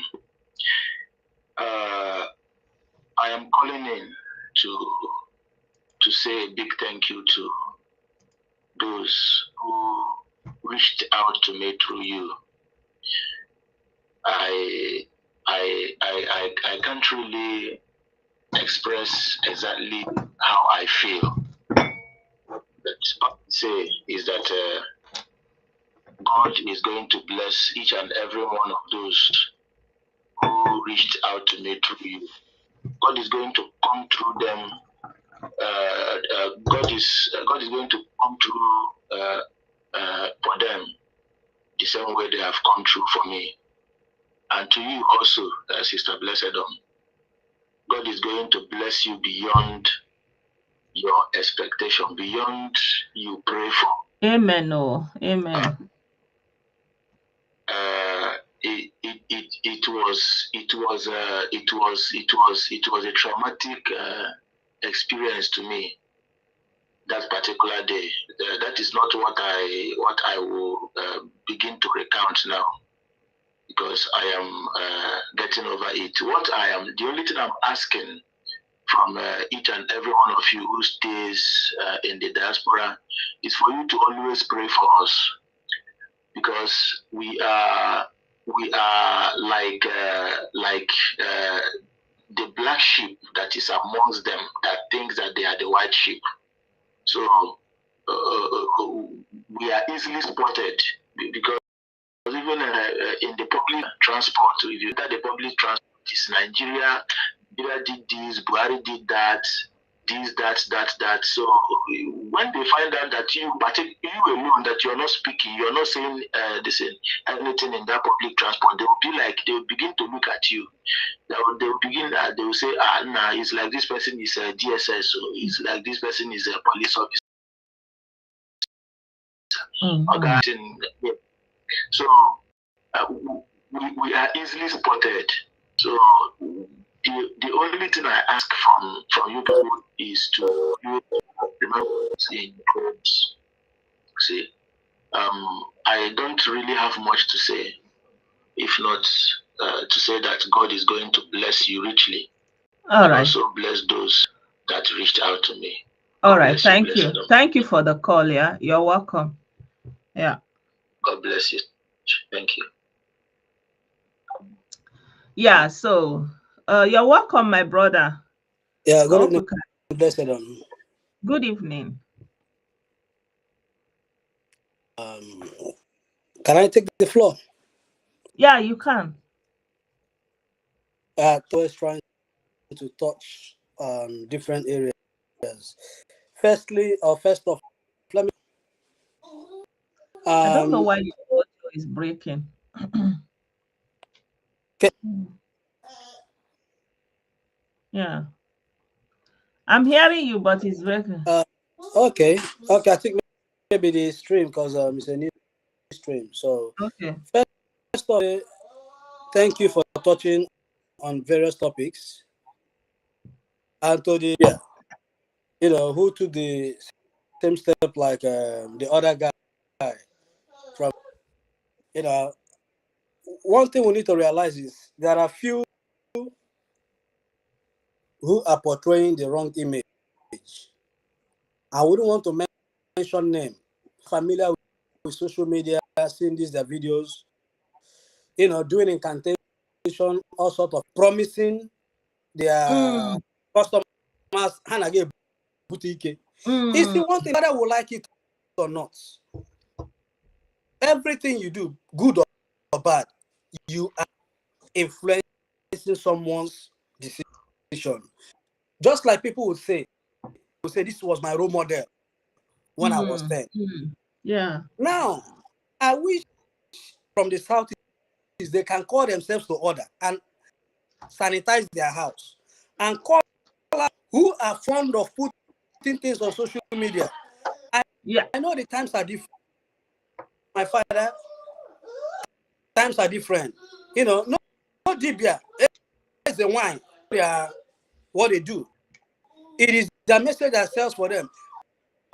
I am calling in to say a big thank you to those who reached out to me through you. I can't really express exactly how I feel. But what I say is that God is going to bless each and every one of those who reached out to me through you. God is going to come through them. God is going to come through for them the same way they have come through for me. And to you also, Sister Blessedom, God is going to bless you beyond your expectation, beyond you pray for. Amen. Oh, amen. It was a traumatic experience to me that particular day. That is not what I will begin to recount now, because I am getting over it. The only thing I'm asking from each and every one of you who stays in the diaspora is for you to always pray for us, because we are like the black sheep that is amongst them that thinks that they are the white sheep. So we are easily spotted, because even in the public transport, if you enter the public transport, it's Nigeria, Nigeria did this, Buhari did that, this, that. So when they find out that you alone, that you're not speaking, you're not saying anything in that public transport, they will begin to look at you. They will say, nah, it's like this person is a DSS, so it's like this person is a police officer. Mm-hmm. So we are easily spotted. So the only thing I ask from you people is to remember in prayers. See, I don't really have much to say, if not to say that God is going to bless you richly. All right. Also bless those that reached out to me. All right, thank you. Thank you for the call. Yeah, you're welcome. Yeah. God bless you. Thank you. Yeah, so you're welcome, my brother. Yeah, good evening. Blessedom. Good evening. Can I take the floor? Yeah, you can. I was trying to touch different areas. First off, let me I don't know Um, why your audio is breaking. okay. Yeah. I'm hearing you, but it's breaking. Okay. Okay. I think maybe the stream because it's a new stream. So Okay. first of all, thank you for touching on various topics, and to the who took the same step like the other guy from you know one thing we need to realize is there are few who are portraying the wrong image. I wouldn't want to mention name. Familiar with social media, seeing these their videos, doing incantation, all sort of promising their Mm, customers and again boutique. You see, mm, one thing whether will like it or not, everything you do, good or bad, you are influencing someone's decision. Just like people would say, this was my role model when I was 10. yeah. Now, I wish from the southeast they can call themselves to order and sanitize their house and call out who are fond of putting things on social media. Yeah. I know the times are different. My father, times are different. No dibia. It's the wine. They are what they do. It is the message that sells for them.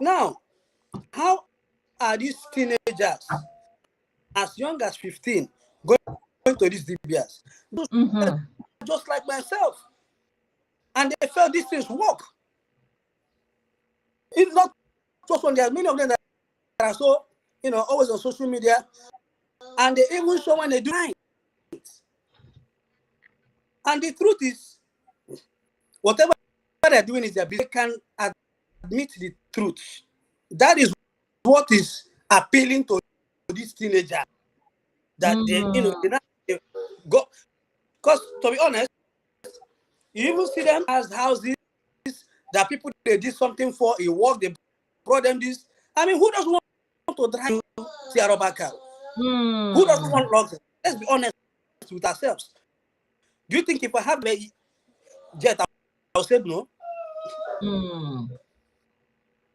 Now, how are these teenagers as young as 15 going to these DBS? Mm-hmm. Just like myself. And they felt these things work. It's not just one. There are many of them that are so, always on social media. And they even show when they do it. And the truth is, whatever they're doing is their business. They can admit the truth. That is what is appealing to these teenagers. That they go. Because to be honest, you even see them as houses that people they did something for, a work, they brought them this. I mean, who doesn't want to drive Sierra car? Who doesn't want luxury? Let's be honest with ourselves. Do you think if I have a jet, I'll say no?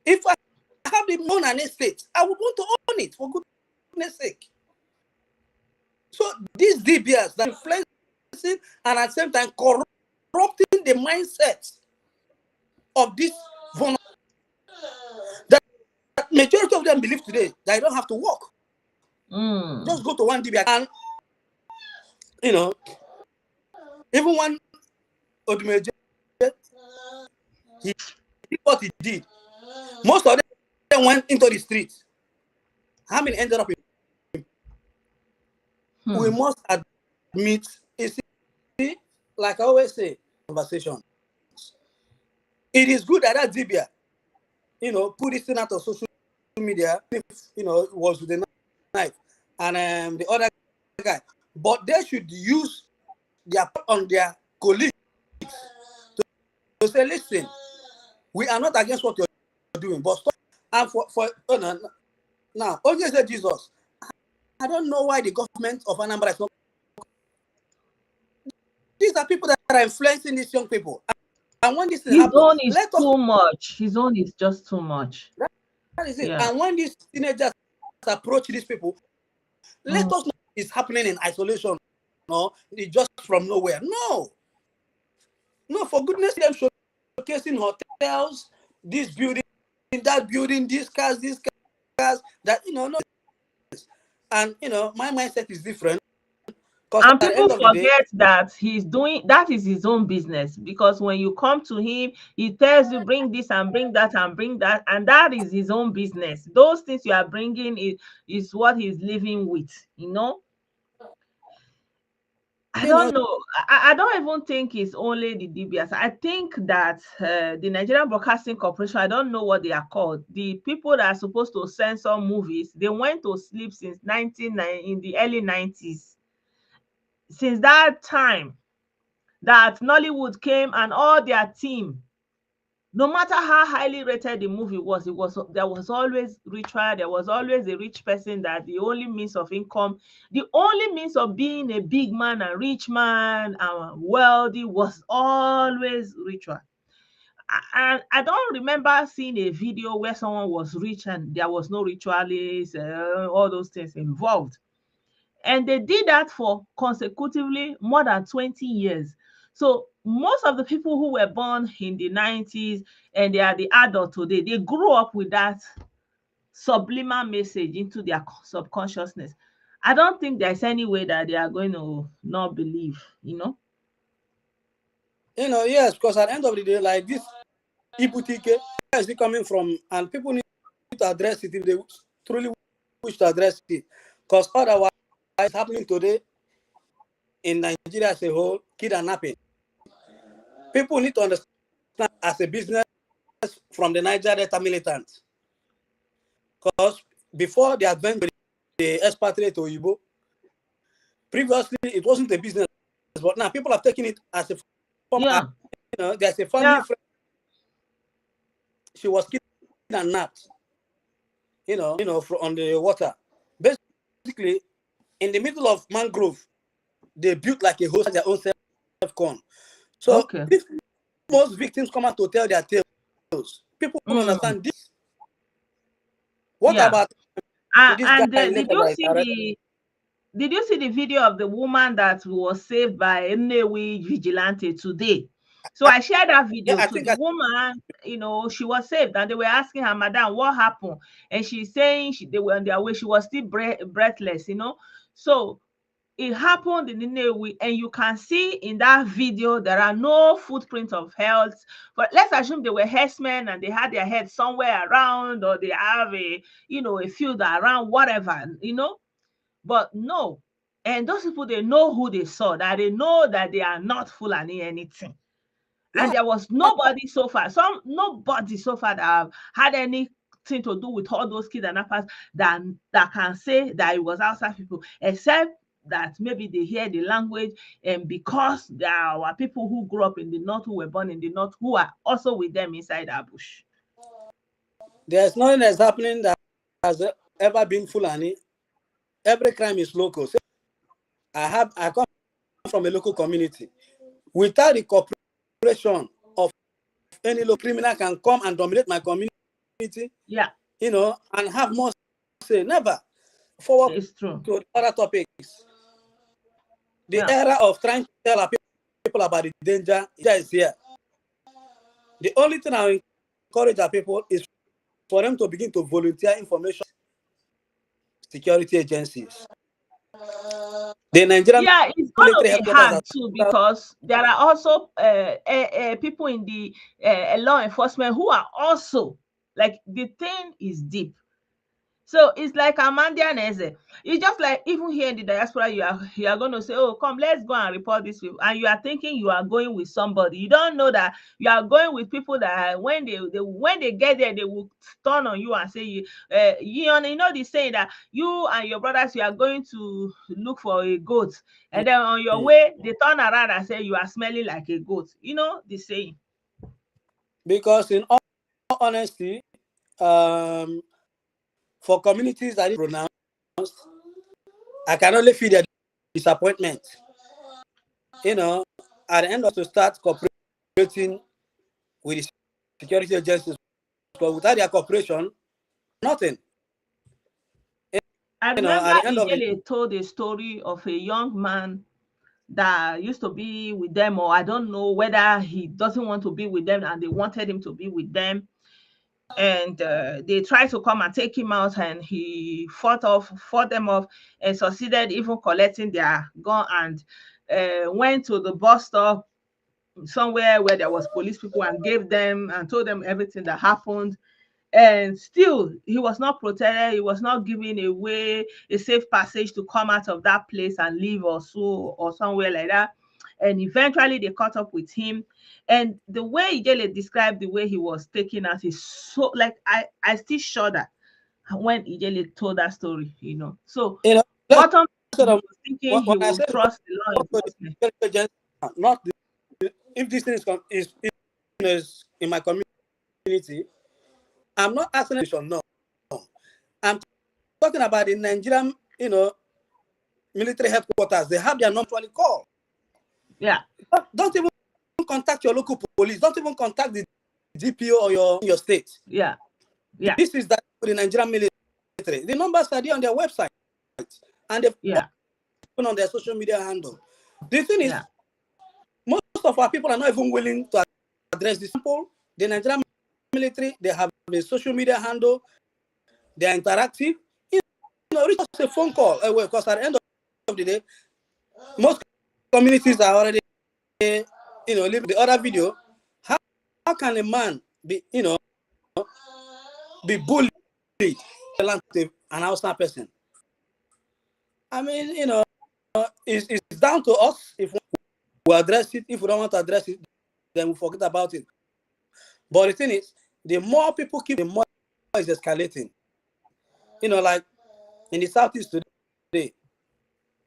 If I have the own an estate, I would want to own it for goodness sake. So these DBS that influencing and at the same time corrupting the mindset of this vulnerable. That majority of them believe today that you don't have to work. Just go to one DBS and even one Odumeje, he did what he did. Most of them went into the streets. How many ended up in? We must admit, you see, like I always say, conversation. It is good that Dibia, put this thing out of social media, it was with the knife and the other guy. But they should use their on their colleagues to say, listen, we are not against what you're doing, but stop. And for now, only said Jesus. I don't know why the government of Anambra is not. These are people that are influencing these young people. And when this thing His happens, own is let us. too much. His own is just too much. That is it. Yeah. And when these teenagers approach these people, let us know it's happening in isolation. No, it's just from nowhere. No, for goodness sake, them showcasing hotels, this building, that building, these cars, that no. And my mindset is different. Because And at the people end of the day, forget that he's doing that is his own business, because when you come to him, he tells you bring this and bring that and bring that, and that is his own business. Those things you are bringing is what he's living with, I don't know. I don't even think it's only the DBS. I think that the Nigerian Broadcasting Corporation, I don't know what they are called. The people that are supposed to censor movies, they went to sleep since in the early 90s. Since that time that Nollywood came and all their team No matter how highly rated the movie was, there was always ritual. There was always a rich person that the only means of income, the only means of being a big man and rich man and wealthy was always ritual. And I don't remember seeing a video where someone was rich and there was no ritualists, all those things involved. And they did that for consecutively more than 20 years. So most of the people who were born in the 90s and they are the adult today, they grew up with that subliminal message into their subconsciousness. I don't think there's any way that they are going to not believe, you know. Yes, because at the end of the day, like this Ibutike, where is it coming from? And people need to address it if they truly wish to address it. Because otherwise, it's happening today in Nigeria as a whole, kidnapping. People need to understand as a business from the Niger Delta militants. Because before the advent of the expatriate to Igbo, previously it wasn't a business, but now people have taken it as a form. Yeah. There's a family friend. She was kidnapped, on the water. Basically, in the middle of mangrove, they built like a host, their own self-con. So if most victims come out to tell their tales, people don't understand this. What about and did you see the video of the woman that was saved by Nnewi vigilante today? So I shared that video to the woman, she was saved and they were asking her, Madam, what happened? And she's saying they were on their way. She was still breathless, So it happened in Nnewi, and you can see in that video there are no footprints of health. But let's assume they were herdsmen and they had their head somewhere around, or they have a field around, whatever, But no. And those people, they know who they saw, that they know that they are not Fulani anything. And there was nobody so far that have had anything to do with all those kidnappers that can say that it was outside people, except that maybe they hear the language, and because there are people who grew up in the north, who were born in the north, who are also with them inside our bush. There's nothing that's happening that has ever been Fulani. Every crime is local. So I come from a local community. Without the cooperation of any local criminal can come and dominate my community. Yeah. And have more say. Never. Forward it's true. To other topics. The era of trying to tell our people about the danger is here. The only thing I encourage our people is for them to begin to volunteer information security agencies. The Nigerian it's going to be hard too, because there are also people in the law enforcement who are also, like, the thing is deep. So it's like Amandia Neze. It's just like, even here in the diaspora, you are going to say, oh, come, let's go and report this people. And you are thinking you are going with somebody. You don't know that you are going with people that when they get there, they will turn on you and say, you know the saying that you and your brothers, you are going to look for a goat. And then on your way, they turn around and say, you are smelling like a goat. You know the saying. Because in all honesty, for communities that is pronounced, I can only feel their disappointment. At the end of to start cooperating with the security agencies, but without their cooperation, nothing. I remember told a story of a young man that used to be with them, or I don't know whether he doesn't want to be with them and they wanted him to be with them. And they tried to come and take him out, and he fought them off and succeeded even collecting their gun, and went to the bus stop somewhere where there was police people and gave them and told them everything that happened. And still, he was not protected. He was not given a safe passage to come out of that place and leave or so, or somewhere like that. And eventually they caught up with him. And the way Ijele described the way he was taken out is so, like, I still shudder when Ijele told that story, So bottom was thinking he would trust the law enforcement. Not if this thing is in my community, community. I'm not asking no. I'm talking about the Nigerian, military headquarters. They have their number to call. Yeah. Don't even contact your local police. Don't even contact the DPO or your state. Yeah. Yeah. This is that for the Nigerian military. The numbers are there on their website, and they've put on their social media handle. The thing is, most of our people are not even willing to address this. The Nigerian military, they have a social media handle. They are interactive. It's just a phone call away, because at the end of the day, most communities are already, leave the other video. How can a man be, be bullied, an outside person? I mean, it's down to us. If we address it, if we don't want to address it, then we forget about it. But the thing is, the more people keep, the more it's escalating. Like in the Southeast today,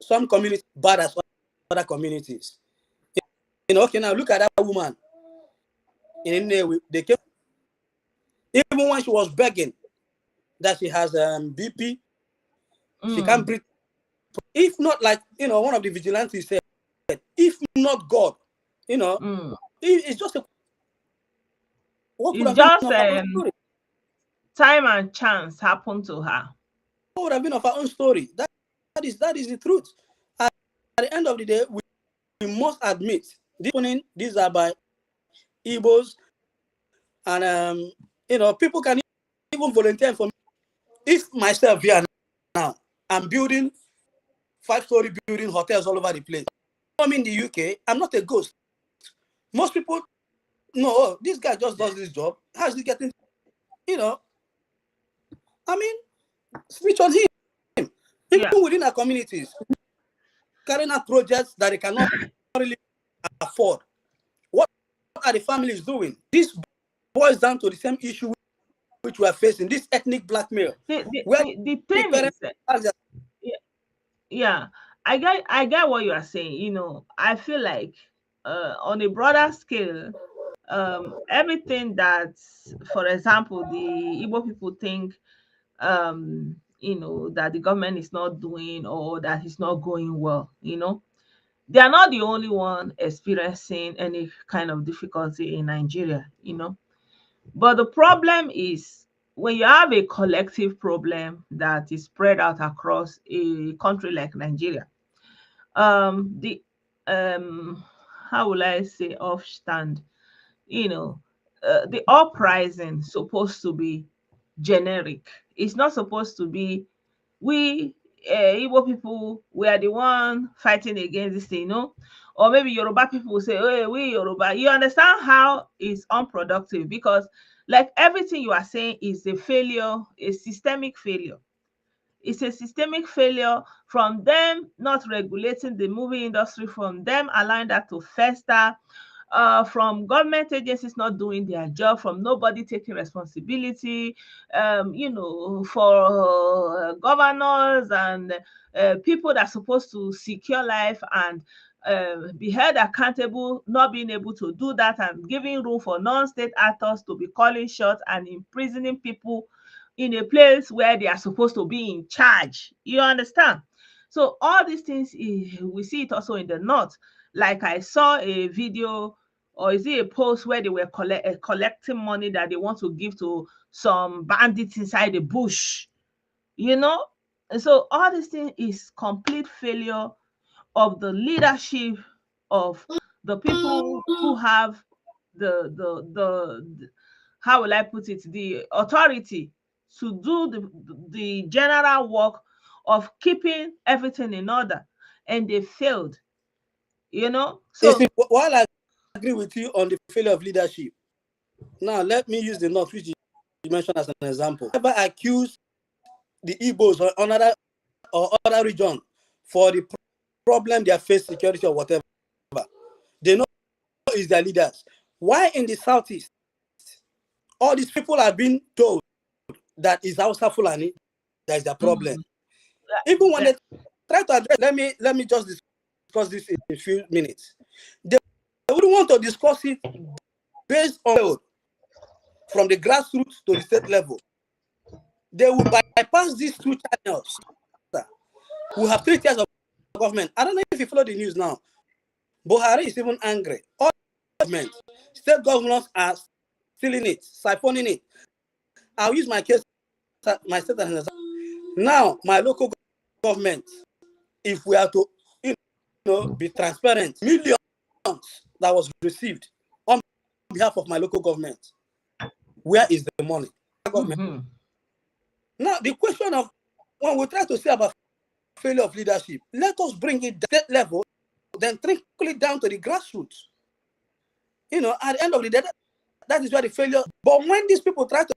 some communities bad as other communities. Okay, now look at that woman. They came, even when she was begging that she has BP, she can't breathe. If not, like one of the vigilantes said, if not God, it's just a. What would have been time and chance happened to her. What would have been of our own story? That is the truth. At the end of the day, we must admit these are by Igbos, and people can even volunteer for me. If myself here now, I'm building 5-story building hotels all over the place. I'm in the UK, I'm not a ghost. Most people know, this guy just does this job. How is he getting, I mean, switch on him. Even within our communities, carrying out projects that they cannot really afford. What are the families doing? This boils down to the same issue which we are facing, this ethnic blackmail. The thing is, I get what you are saying. I feel like on a broader scale, everything that, for example, the Igbo people think that the government is not doing, or that it's not going well, they are not the only one experiencing any kind of difficulty in Nigeria, but the problem is, when you have a collective problem that is spread out across a country like Nigeria, the how will I say, offstand, the uprising supposed to be generic. It's not supposed to be, we Igbo people, we are the one fighting against this thing, or maybe Yoruba people will say, hey, we Yoruba. You understand how it's unproductive, because like everything you are saying is a failure, a systemic failure. It's a systemic failure, from them not regulating the movie industry, from them allowing that to fester, from government agencies not doing their job, from nobody taking responsibility, for governors and people that are supposed to secure life and be held accountable, not being able to do that, and giving room for non-state actors to be calling shots and imprisoning people in a place where they are supposed to be in charge. You understand? So all these things, we see it also in the north. Like I saw a video, or is it a post, where they were collecting money that they want to give to some bandits inside the bush, And so all this thing is complete failure of the leadership of the people who have the how will I put it, the authority to do the general work of keeping everything in order, and they failed. So while I agree with you on the failure of leadership, now let me use the north, which you mentioned as an example. Never accuse the Igbos or other region for the problem they face, security or whatever. They know it's their leaders. Why in the southeast, all these people are being told that is Hausa Fulani that is the problem. Even when they try to address, let me just discuss this in a few minutes. They wouldn't want to discuss it based on from the grassroots to the state level. They will bypass these two channels. We have 3 tiers of government. I don't know if you follow the news now. Buhari is even angry. All government, state governors are stealing it, siphoning it. I'll use my case, my state as an example. Now, my local government, if we are to be transparent, millions that was received on behalf of my local government, where is the money? Government. Now, the question of when we try to say about failure of leadership, let us bring it to state level, then trickle it down to the grassroots. At the end of the day, that is where the failure. But when these people try to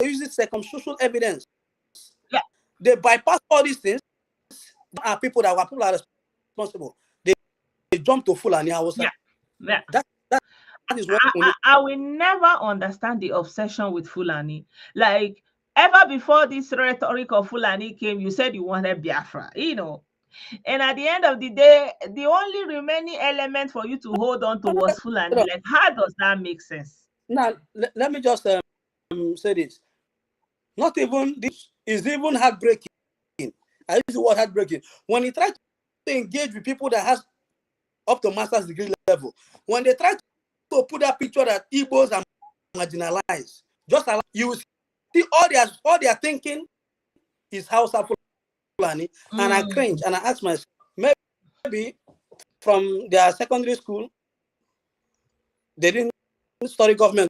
use this circumstantial evidence, they bypass all these things. There are people that are responsible. They jump to Fulan. That is what I will never understand the obsession with Fulani. Like, ever before this rhetoric of Fulani came, you said you wanted Biafra, And at the end of the day, the only remaining element for you to hold on to was Fulani. Like, how does that make sense? Now, let me just say this. Not even this is even heartbreaking. I use the word heartbreaking. When he tried to engage with people that has up to master's degree level, when they try to put that picture that Igbos are marginalized, just like you see all they are thinking is Hausa Fulani, and I cringe and I ask myself, maybe from their secondary school they didn't study government,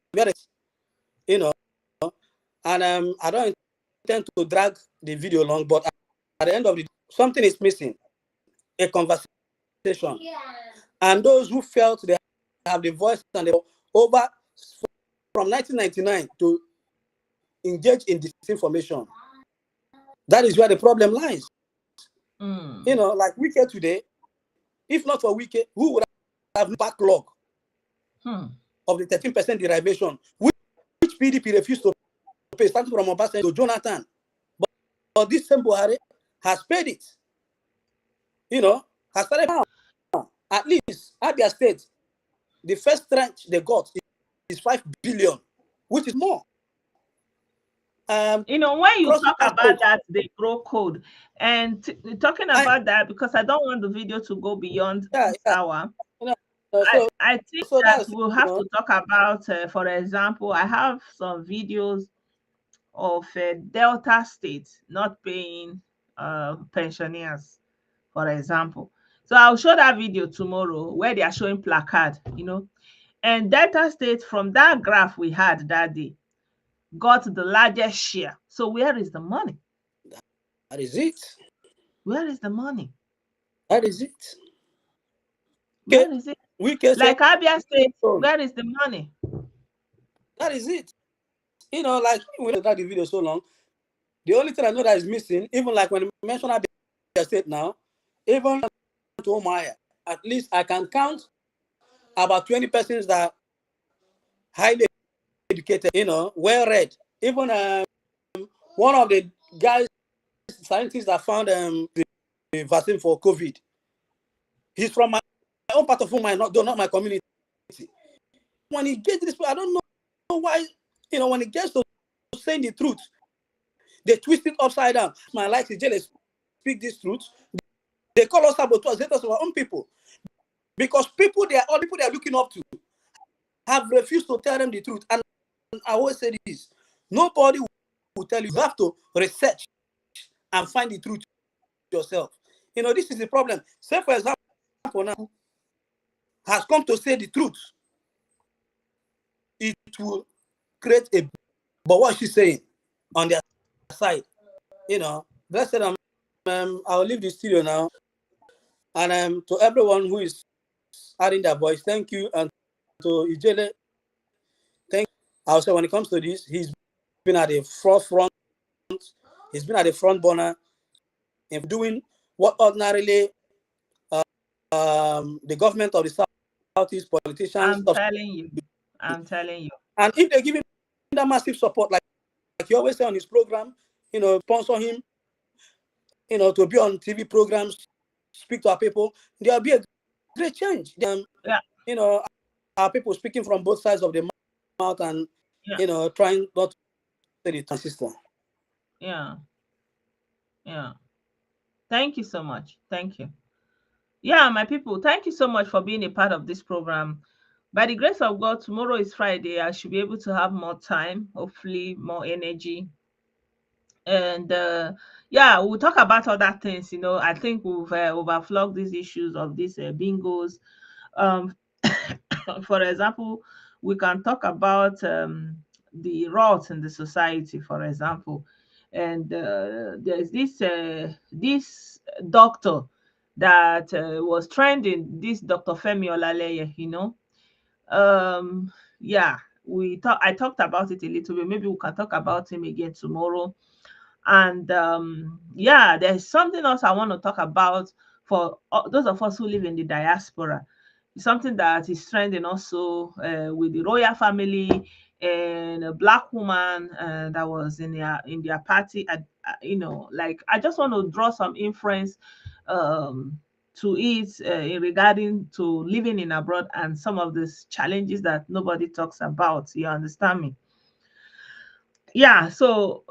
and I don't intend to drag the video long, but at the end of the day, something is missing, a conversation. And those who felt they have the voice and they over from 1999 to engage in disinformation. That is where the problem lies. Like Wike today, if not for Wike, who would have backlog of the 13% derivation, which PDP refused to pay, starting from Obasanjo to Jonathan. But this same Buhari has paid it. Has started now. At least Abia State, the first tranche they got is 5 billion, which is more. When you talk about that, they grow code. And talking about that, because I don't want the video to go beyond this hour, I think that we'll have to talk about, for example, I have some videos of Delta State not paying pensioners, for example. So I'll show that video tomorrow where they are showing placard, and Delta State, from that graph we had that day, got the largest share. So where is the money? That is it. Where is the money? That is it. Where is it? Like Abia State, where is the money? That is it. Like we had the video so long, the only thing I know that is missing, even like when you mention Abia State now, even to Omaya, at least I can count about 20 persons that are highly educated, well read. Even one of the guys, scientists that found the vaccine for COVID, he's from my own part of Omaya, not my community. When he gets this, I don't know why, when it gets to saying the truth, they twist it upside down. My likes is speak this truth. They call us saboteurs, they us our own people. Because they are looking up to have refused to tell them the truth. And I always say this, nobody will tell you. You have to research and find the truth yourself. This is the problem. Say, for example, now has come to say the truth. It will create a... But what she's saying on their side, Blessedom, I'll leave the studio now. And to everyone who is adding their voice, thank you. And to Ijele, thank you. I'll say when it comes to this, he's been at the forefront. He's been at the front burner in doing what ordinarily the government of the Southeast politicians... I'm telling you. And if they give him that massive support, like you always say on his program, sponsor him, to be on TV programs, speak to our people, there will be a great change. Our people speaking from both sides of the mouth and Yeah. trying not to say the transistor. Yeah. Yeah. Thank you so much. Thank you. Yeah, my people, thank you so much for being a part of this program. By the grace of God, tomorrow is Friday. I should be able to have more time, hopefully more energy. And yeah, we'll talk about other things. I think we've overflogged these issues of these bingos. Um, for example, we can talk about the rot in the society, for example. And there's this doctor that was trending, this Dr. Femi Olaleye, yeah, I talked about it a little bit. Maybe we can talk about him again tomorrow. And yeah, there's something else I want to talk about for those of us who live in the diaspora. It's something that is trending also with the royal family and a black woman that was in their party. Like I just want to draw some inference um, to it in regarding to living in abroad and some of these challenges that nobody talks about. You understand me? Yeah, so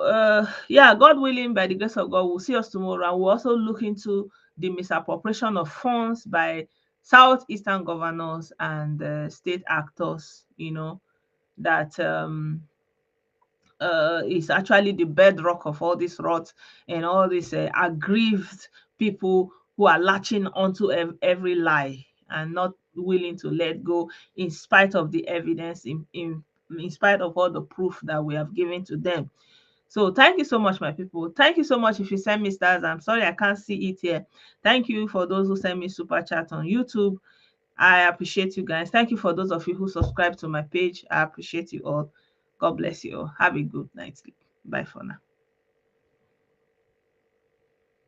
yeah, God willing, by the grace of God, we'll see us tomorrow, and we'll also look into the misappropriation of funds by southeastern governors and state actors, that is actually the bedrock of all this rot and all these aggrieved people who are latching onto every lie and not willing to let go in spite of the evidence, in spite of all the proof that we have given to them. So thank you so much, my people. Thank you so much if you send me stars. I'm sorry I can't see it here. Thank you for those who send me super chat on YouTube. I appreciate you guys. Thank you for those of you who subscribe to my page. I appreciate you all. God bless you all. Have a good night's sleep. Bye for now.